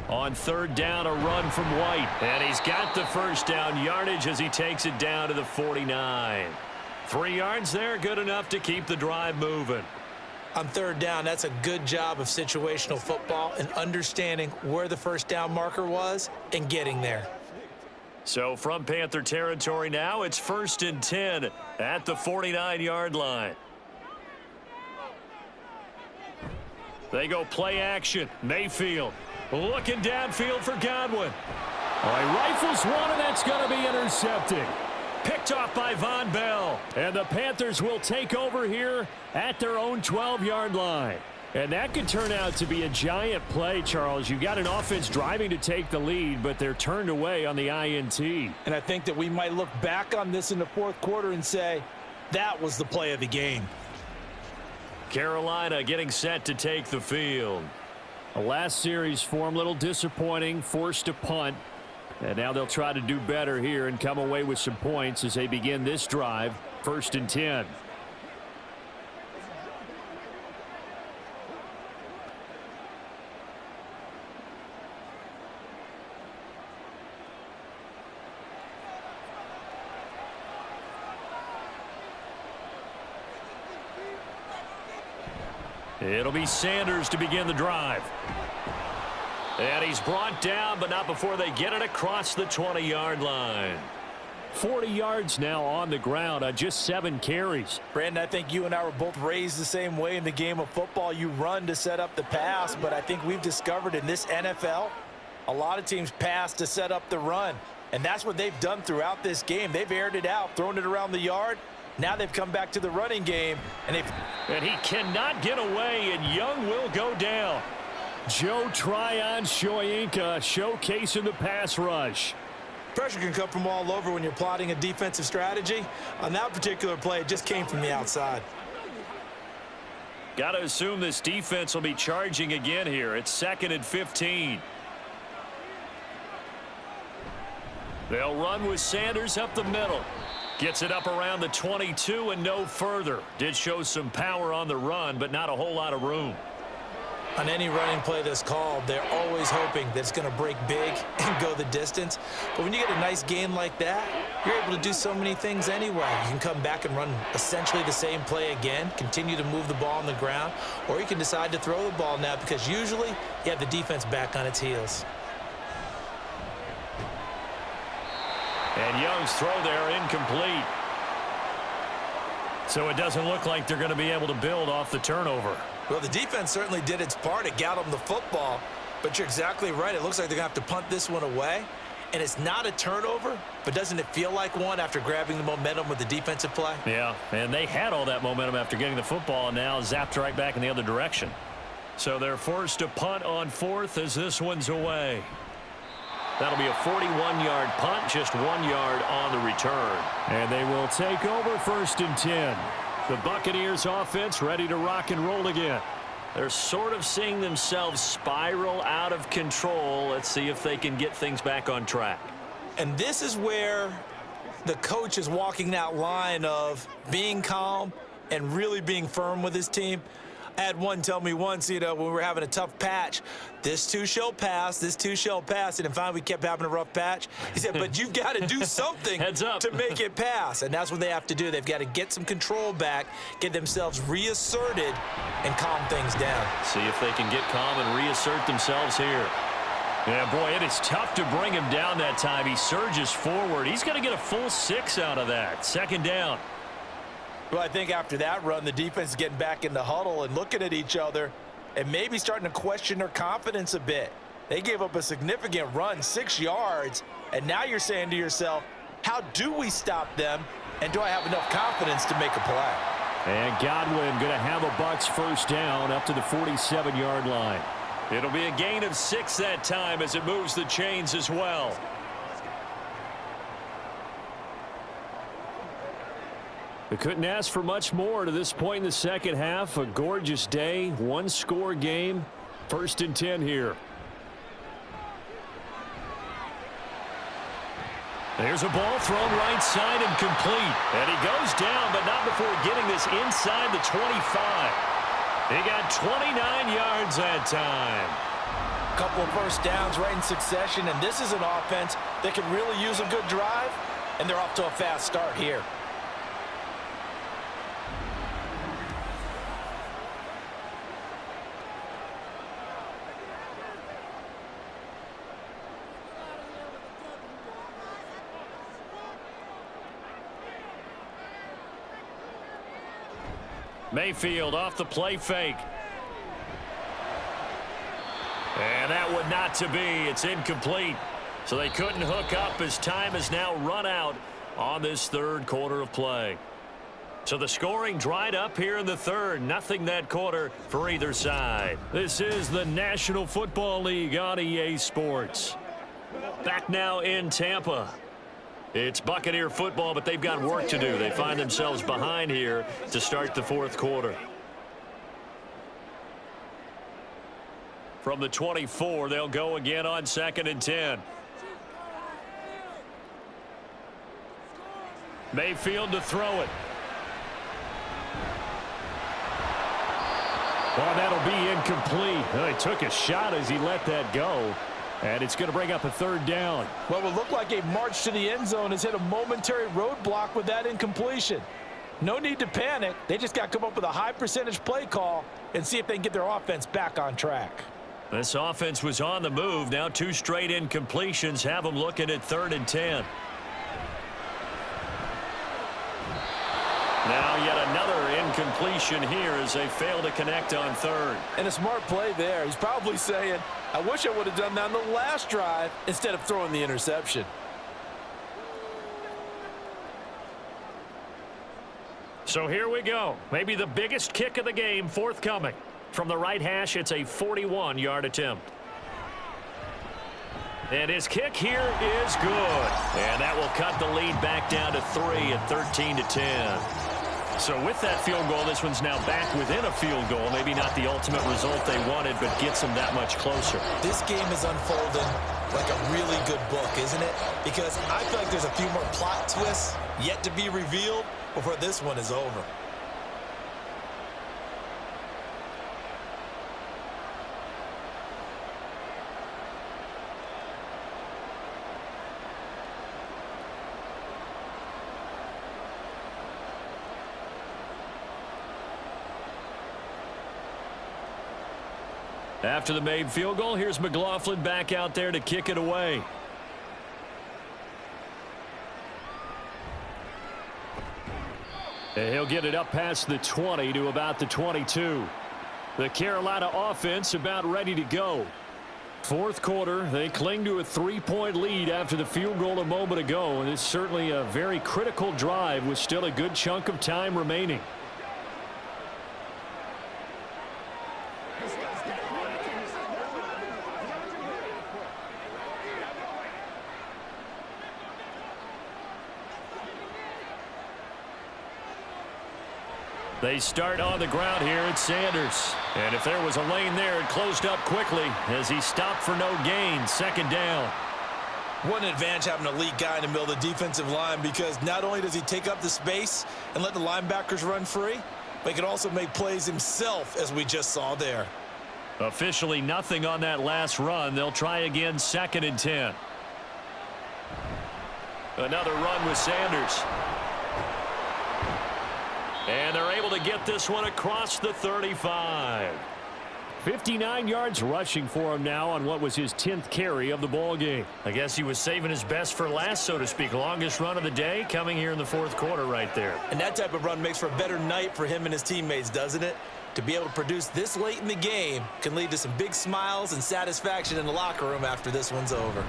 On 3rd down, a run from White. And he's got the first down yardage as he takes it down to the 49. 3 yards there, good enough to keep the drive moving. On 3rd down, that's a good job of situational football and understanding where the first down marker was and getting there. So from Panther territory now, it's 1st and 10 at the 49-yard line. They go play action. Mayfield looking downfield for Godwin. All right, rifles one, and that's going to be intercepted. Picked off by Von Bell. And the Panthers will take over here at their own 12-yard line. And that could turn out to be a giant play, Charles. You got an offense driving to take the lead, but they're turned away on the INT. And I think that we might look back on this in the 4th quarter and say, that was the play of the game. Carolina getting set to take the field. The last series for them, a little disappointing, forced a punt. And now they'll try to do better here and come away with some points as they begin this drive, 1st and 10. It'll be Sanders to begin the drive. And he's brought down, but not before they get it across the 20-yard line. 40 yards now on the ground on just 7 carries. Brandon, I think you and I were both raised the same way in the game of football. You run to set up the pass, but I think we've discovered in this NFL, a lot of teams pass to set up the run. And that's what they've done throughout this game. They've aired it out, thrown it around the yard. Now they've come back to the running game. And he cannot get away, and Young will go down. Joe Tryon-Shoyinka showcasing the pass rush. Pressure can come from all over when you're plotting a defensive strategy. On that particular play, it just came from the outside. Got to assume this defense will be charging again here. It's 2nd and 15. They'll run with Sanders up the middle. Gets it up around the 22 and no further. Did show some power on the run, but not a whole lot of room. On any running play that's called, they're always hoping that it's going to break big and go the distance. But when you get a nice gain like that, you're able to do so many things anyway. You can come back and run essentially the same play again, continue to move the ball on the ground, or you can decide to throw the ball now because usually you have the defense back on its heels. And Young's throw there incomplete. So it doesn't look like they're going to be able to build off the turnover. Well, the defense certainly did its part. It got them the football. But you're exactly right. It looks like they're going to have to punt this one away. And it's not a turnover, but doesn't it feel like one after grabbing the momentum with the defensive play? Yeah, and they had all that momentum after getting the football and now zapped right back in the other direction. So they're forced to punt on 4th as this one's away. That'll be a 41-yard punt, just 1 yard on the return. And they will take over 1st and 10. The Buccaneers offense ready to rock and roll again. They're sort of seeing themselves spiral out of control. Let's see if they can get things back on track. And this is where the coach is walking that line of being calm and really being firm with his team. I had one tell me once, when we were having a tough patch, this too shall pass, this too shall pass. And finally we kept having a rough patch. He said, but you've got to do something Heads up. to make it pass. And that's what they have to do. They've got to get some control back, get themselves reasserted, and calm things down. See if they can get calm and reassert themselves here. Yeah, boy, it is tough to bring him down that time. He surges forward. He's going to get a full 6 out of that. 2nd down. Well, I think after that run, the defense is getting back in the huddle and looking at each other and maybe starting to question their confidence a bit. They gave up a significant run, 6 yards, and now you're saying to yourself, how do we stop them, and do I have enough confidence to make a play? And Godwin going to have a Bucs 1st down up to the 47-yard line. It'll be a gain of 6 that time as it moves the chains as well. They couldn't ask for much more to this point in the second half. A gorgeous day, 1-score game. 1st and 10 here. There's a ball thrown right side and complete. And he goes down, but not before getting this inside the 25. He got 29 yards that time. A couple of 1st downs right in succession, and this is an offense that can really use a good drive, and they're off to a fast start here. Mayfield off the play fake. And that would not to be. It's incomplete. So they couldn't hook up as time has now run out on this 3rd quarter of play. So the scoring dried up here in the 3rd. Nothing that quarter for either side. This is the National Football League on EA Sports. Back now in Tampa. It's Buccaneer football, but they've got work to do. They find themselves behind here to start the 4th quarter. From the 24, they'll go again on 2nd and 10. Mayfield to throw it. Well, that'll be incomplete. Well, he took a shot as he let that go. And it's going to bring up a 3rd down. Well, it would look like a march to the end zone has hit a momentary roadblock with that incompletion. No need to panic. They just got to come up with a high percentage play call and see if they can get their offense back on track. This offense was on the move. Now 2 straight incompletions have them looking at 3rd and 10. Now yet another incompletion here as they fail to connect on 3rd. And a smart play there. He's probably saying, I wish I would have done that on the last drive instead of throwing the interception. So here we go. Maybe the biggest kick of the game forthcoming. From the right hash, it's a 41-yard attempt. And his kick here is good. And that will cut the lead back down to 3 at 13-10. So with that field goal, this one's now back within a field goal. Maybe not the ultimate result they wanted, but gets them that much closer. This game is unfolding like a really good book, isn't it? Because I feel like there's a few more plot twists yet to be revealed before this one is over. After the made field goal, here's McLaughlin back out there to kick it away. And he'll get it up past the 20 to about the 22. The Carolina offense about ready to go. Fourth quarter, they cling to a 3-point lead after the field goal a moment ago, and it's certainly a very critical drive with still a good chunk of time remaining. They start on the ground here at Sanders. And if there was a lane there, it closed up quickly as he stopped for no gain. Second down. What an advantage having an elite guy in the middle of the defensive line, because not only does he take up the space and let the linebackers run free, but he can also make plays himself, as we just saw there. Officially nothing on that last run. They'll try again, 2nd and 10. Another run with Sanders. And they're able to get this one across the 35. 59 yards rushing for him now on what was his 10th carry of the ball game. I guess he was saving his best for last, so to speak. Longest run of the day coming here in the fourth quarter right there. And that type of run makes for a better night for him and his teammates, doesn't it? To be able to produce this late in the game can lead to some big smiles and satisfaction in the locker room after this one's over.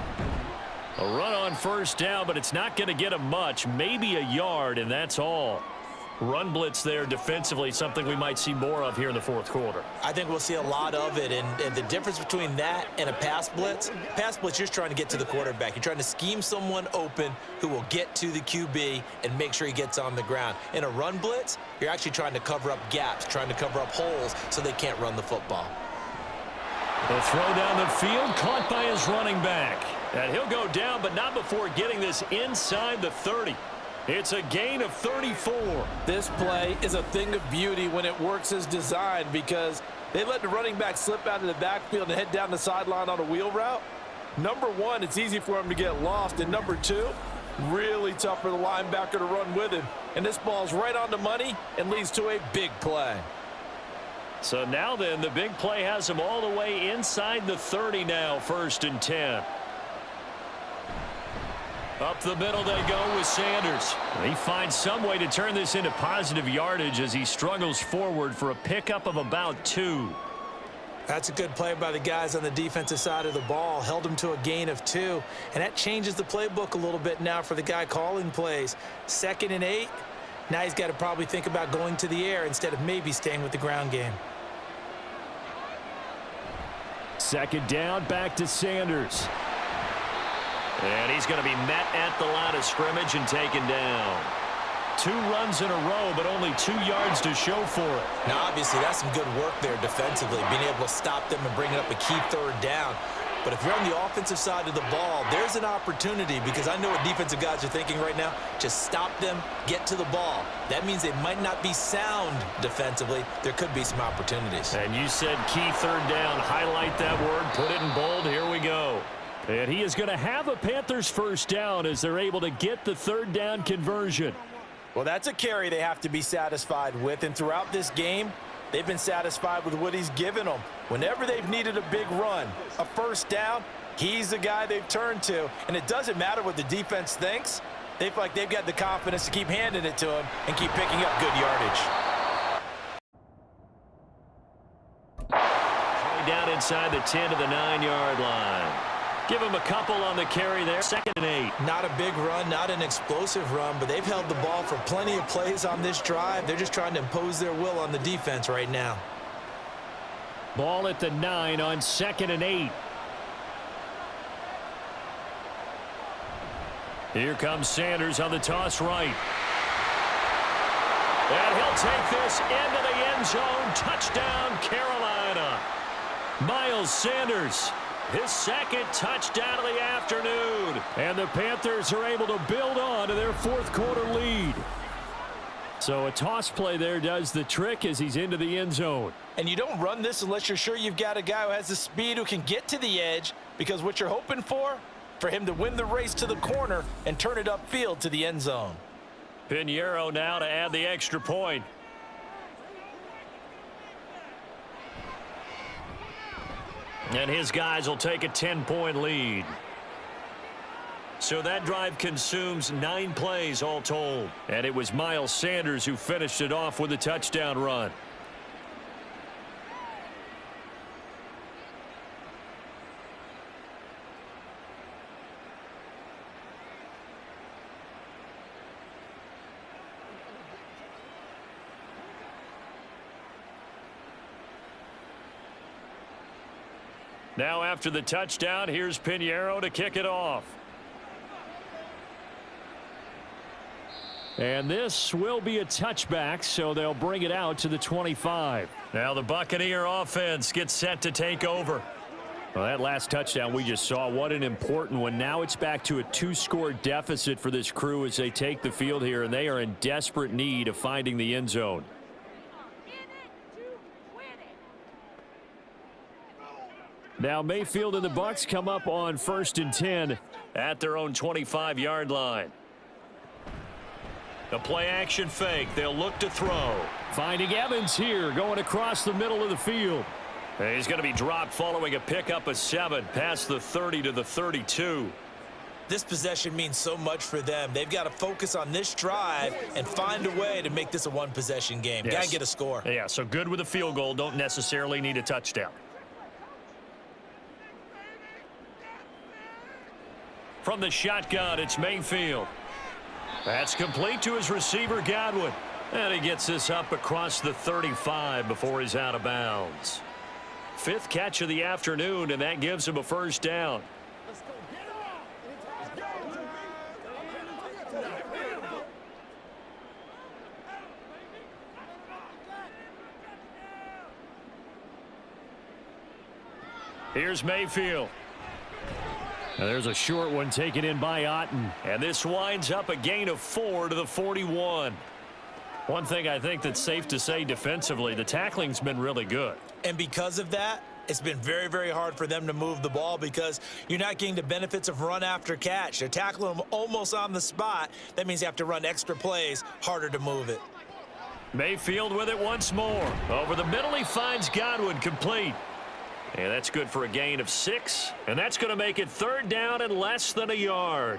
A run on first down, but it's not going to get him much. Maybe a yard, and that's all. Run blitz there defensively, something we might see more of here in the fourth quarter. I think we'll see a lot of it, and the difference between that and a pass blitz, you're just trying to get to the quarterback. You're trying to scheme someone open who will get to the QB and make sure he gets on the ground. In a run blitz, you're actually trying to cover up gaps, trying to cover up holes so they can't run the football. The throw down the field, caught by his running back. And he'll go down, but not before getting this inside the 30. It's a gain of 34. This play is a thing of beauty when it works as designed, because they let the running back slip out of the backfield and head down the sideline on a wheel route. Number one, it's easy for him to get lost. And number two, really tough for the linebacker to run with him. And this ball's right on the money and leads to a big play. So now then, the big play has him all the way inside the 30 now, 1st and 10. Up the middle they go with Sanders. He finds some way to turn this into positive yardage as he struggles forward for a pickup of about 2. That's a good play by the guys on the defensive side of the ball. Held him to a gain of 2. And that changes the playbook a little bit now for the guy calling plays. 2nd and 8. Now he's got to probably think about going to the air instead of maybe staying with the ground game. 2nd down, back to Sanders. And he's going to be met at the line of scrimmage and taken down. 2 runs in a row, but only 2 yards to show for it. Now, obviously, that's some good work there defensively, being able to stop them and bring up a key 3rd down. But if you're on the offensive side of the ball, there's an opportunity, because I know what defensive guys are thinking right now. Just stop them, get to the ball. That means they might not be sound defensively. There could be some opportunities. And you said key 3rd down. Highlight that word, put it in bold. Here we go. And he is going to have a Panthers 1st down as they're able to get the 3rd down conversion. Well, that's a carry they have to be satisfied with. And throughout this game, they've been satisfied with what he's given them. Whenever they've needed a big run, a 1st down, he's the guy they've turned to. And it doesn't matter what the defense thinks. They feel like they've got the confidence to keep handing it to him and keep picking up good yardage. Down inside the 10 to the 9-yard line. Give him a couple on the carry there. 2nd and 8. Not a big run, not an explosive run, but they've held the ball for plenty of plays on this drive. They're just trying to impose their will on the defense right now. Ball at the 9 on 2nd and 8. Here comes Sanders on the toss right. And he'll take this into the end zone. Touchdown, Carolina. Miles Sanders, his 2nd touchdown of the afternoon. And the Panthers are able to build on to their 4th quarter lead. So a toss play there does the trick as he's into the end zone. And you don't run this unless you're sure you've got a guy who has the speed who can get to the edge, because what you're hoping for him to win the race to the corner and turn it upfield to the end zone. Pinheiro now to add the extra point. And his guys will take a 10-point lead. So that drive consumes 9 plays all told. And it was Miles Sanders who finished it off with a touchdown run. Now after the touchdown, here's Pinheiro to kick it off. And this will be a touchback, so they'll bring it out to the 25. Now the Buccaneer offense gets set to take over. Well, that last touchdown we just saw, what an important one. Now it's back to a 2-score deficit for this crew as they take the field here, and they are in desperate need of finding the end zone. Now Mayfield and the Bucs come up on 1st and 10 at their own 25-yard line. The play action fake. They'll look to throw. Finding Evans here going across the middle of the field. And he's going to be dropped following a pickup of 7 past the 30 to the 32. This possession means so much for them. They've got to focus on this drive and find a way to make this a one-possession game. Yes. Got to get a score. Yeah, so good with a field goal. Don't necessarily need a touchdown. From the shotgun, it's Mayfield. That's complete to his receiver, Godwin. And he gets this up across the 35 before he's out of bounds. 5th catch of the afternoon, and that gives him a first down. Here's Mayfield. Now there's a short one taken in by Otten. And this winds up a gain of 4 to the 41. One thing I think that's safe to say defensively, the tackling's been really good. And because of that, it's been very, very hard for them to move the ball because you're not getting the benefits of run after catch. They're tackling them almost on the spot. That means you have to run extra plays, harder to move it. Mayfield with it once more. Over the middle, he finds Godwin complete. And that's good for a gain of 6. And that's going to make it 3rd down and less than a yard.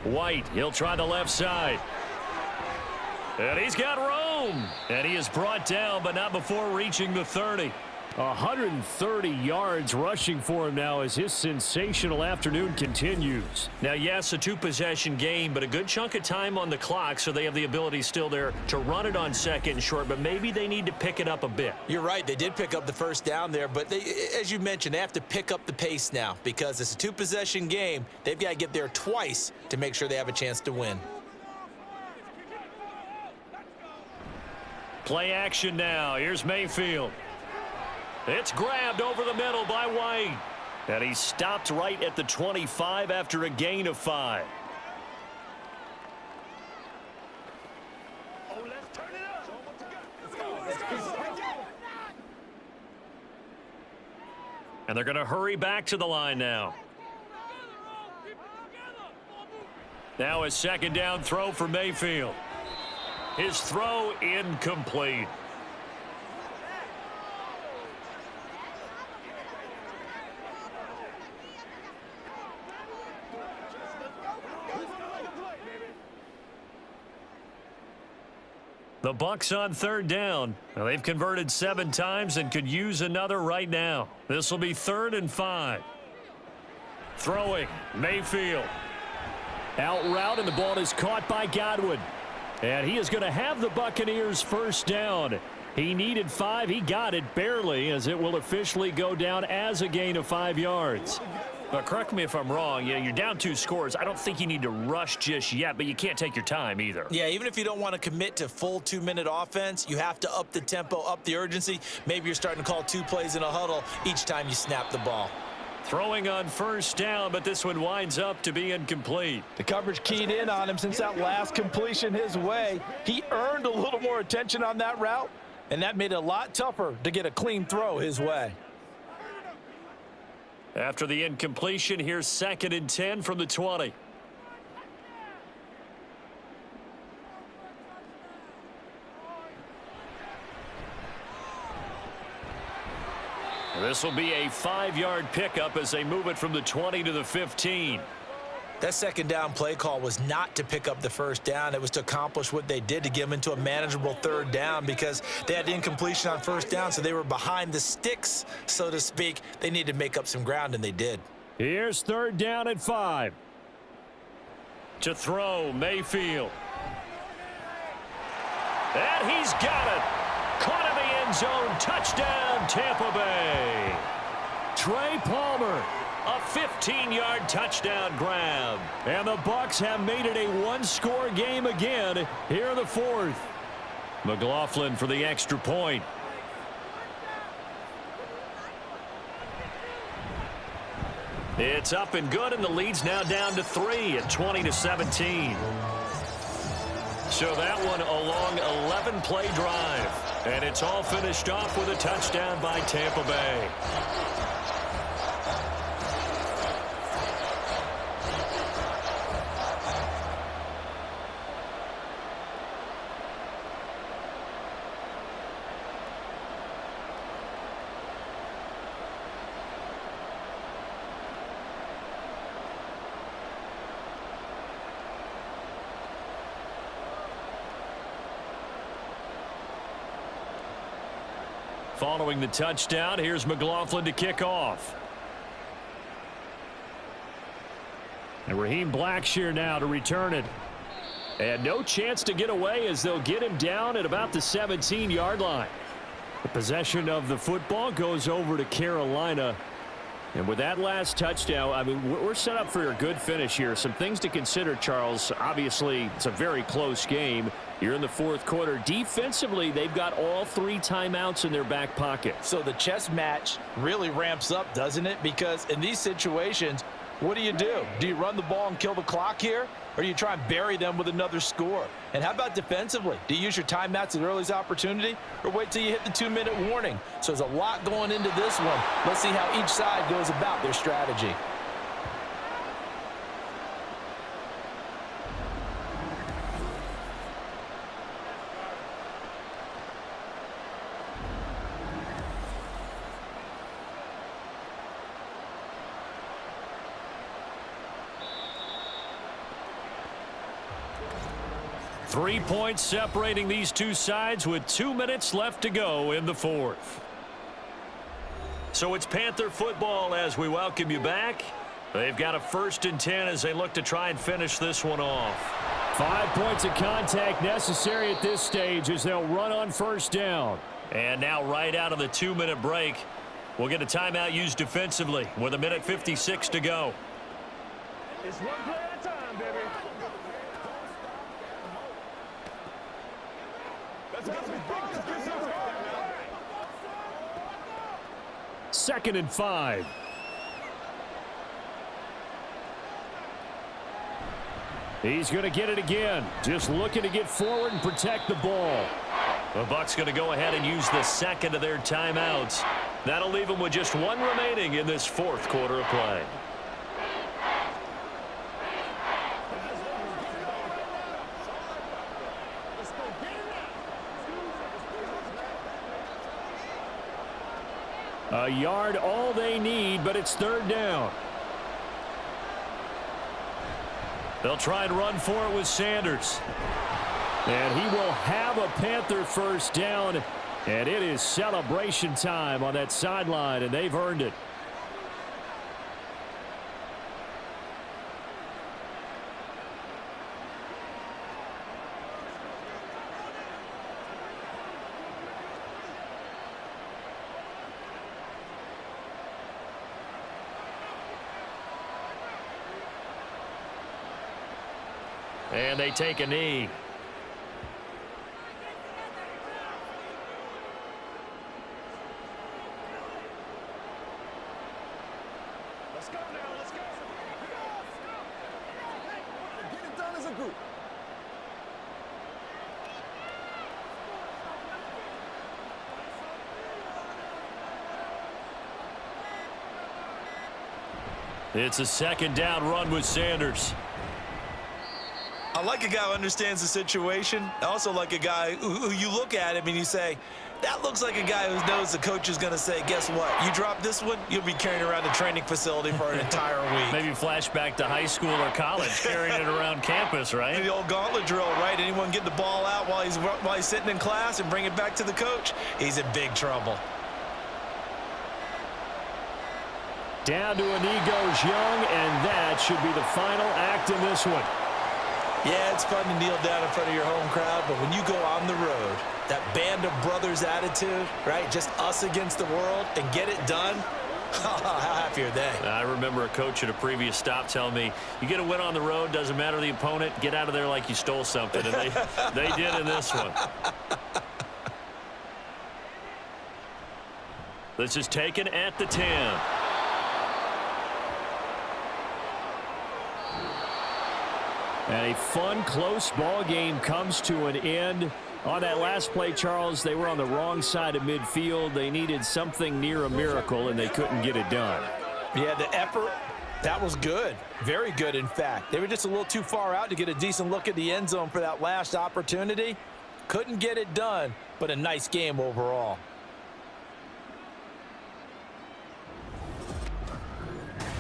White, he'll try the left side. And he's got room. And he is brought down, but not before reaching the 30. 130 yards rushing for him now as his sensational afternoon continues. Now, yes, a 2-possession game, but a good chunk of time on the clock, so they have the ability still there to run it on 2nd and short, but maybe they need to pick it up a bit. You're right. They did pick up the first down there, but they, as you mentioned, they have to pick up the pace now because it's a 2-possession game. They've got to get there twice to make sure they have a chance to win. Play action now. Here's Mayfield. It's grabbed over the middle by White. And he stopped right at the 25 after a gain of 5. And they're going to hurry back to the line now. Now a 2nd down throw for Mayfield. His throw incomplete. The Bucs on 3rd down. Now they've converted 7 times and could use another right now. This will be 3rd and 5. Throwing, Mayfield. Out route, and the ball is caught by Godwin. And he is going to have the Buccaneers first down. He needed 5. He got it barely, as it will officially go down as a gain of 5 yards. But correct me if I'm wrong. Yeah, you're down 2 scores. I don't think you need to rush just yet, but you can't take your time either. Yeah, even if you don't want to commit to full 2-minute offense, you have to up the tempo, up the urgency. Maybe you're starting to call 2 plays in a huddle each time you snap the ball. Throwing on first down, but this one winds up to be incomplete. The coverage keyed in on him since that last completion his way. He earned a little more attention on that route, and that made it a lot tougher to get a clean throw his way. After the incompletion, here's 2nd and 10 from the 20. This will be a 5-yard pickup as they move it from the 20 to the 15. That second down play call was not to pick up the first down. It was to accomplish what they did, to get them into a manageable 3rd down, because they had incompletion on 1st down, so they were behind the sticks, so to speak. They needed to make up some ground, and they did. Here's 3rd down and 5. To throw, Mayfield. And he's got it. Caught in the end zone. Touchdown, Tampa Bay. Trey Palmer. A 15-yard touchdown grab. And the Bucs have made it a 1-score game again here in the 4th. McLaughlin for the extra point. It's up and good, and the lead's now down to 3 at 20-17. So that one a long 11-play drive. And it's all finished off with a touchdown by Tampa Bay. Following the touchdown, here's McLaughlin to kick off. And Raheem Blackshear now to return it. And no chance to get away as they'll get him down at about the 17-yard line. The possession of the football goes over to Carolina. And with that last touchdown, I mean, we're set up for a good finish here. Some things to consider, Charles. Obviously, it's a very close game. You're in the 4th quarter. Defensively, they've got all 3 timeouts in their back pocket. So the chess match really ramps up, doesn't it? Because in these situations, what do? Do you run the ball and kill the clock here? Or do you try and bury them with another score? And how about defensively? Do you use your timeouts at earliest opportunity, or wait till you hit the 2-minute warning? So there's a lot going into this one. Let's see how each side goes about their strategy. Three points separating these two sides with 2 minutes left to go in the 4th. So it's Panther football as we welcome you back. They've got a 1st and 10 as they look to try and finish this one off. 5 points of contact necessary at this stage as they'll run on 1st down. And now right out of the 2-minute break, we'll get a timeout used defensively with 1:56 to go. It's one play at a time, baby. Let's get some big. 2nd and 5. He's going to get it again. Just looking to get forward and protect the ball. The Bucs going to go ahead and use the 2nd of their timeouts. That'll leave them with just 1 remaining in this 4th quarter of play. A yard all they need, but it's 3rd down. They'll try and run for it with Sanders. And he will have a Panther 1st down. And it is celebration time on that sideline, and they've earned it. And they take a knee. Let's go now. Let's go. Get it done as a group. It's a second down run with Sanders. I like a guy who understands the situation. I also like a guy who you look at him and you say, that looks like a guy who knows the coach is going to say, guess what? You drop this one, you'll be carrying around the training facility for an entire week. Maybe flashback to high school or college, carrying it around campus, right? The old gauntlet drill, right? Anyone get the ball out while he's sitting in class and bring it back to the coach? He's in big trouble. Down to a knee goes Young, and that should be the final act in this one. Yeah, it's fun to kneel down in front of your home crowd, but when you go on the road, that band of brothers attitude, right? Just us against the world and get it done. How happy are they? I remember a coach at a previous stop telling me, you get a win on the road, doesn't matter the opponent, get out of there like you stole something. And they did in this one. This is taken at the 10. And a fun, close ball game comes to an end. On that last play, Charles, they were on the wrong side of midfield. They needed something near a miracle, and they couldn't get it done. Yeah, the effort, that was good. Very good, in fact. They were just a little too far out to get a decent look at the end zone for that last opportunity. Couldn't get it done, but a nice game overall.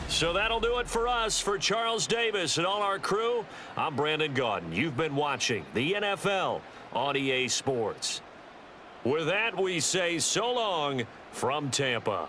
So that'll do it for us. For Charles Davis and all our crew, I'm Brandon Gaudin. You've been watching the NFL on EA Sports. With that, we say so long from Tampa.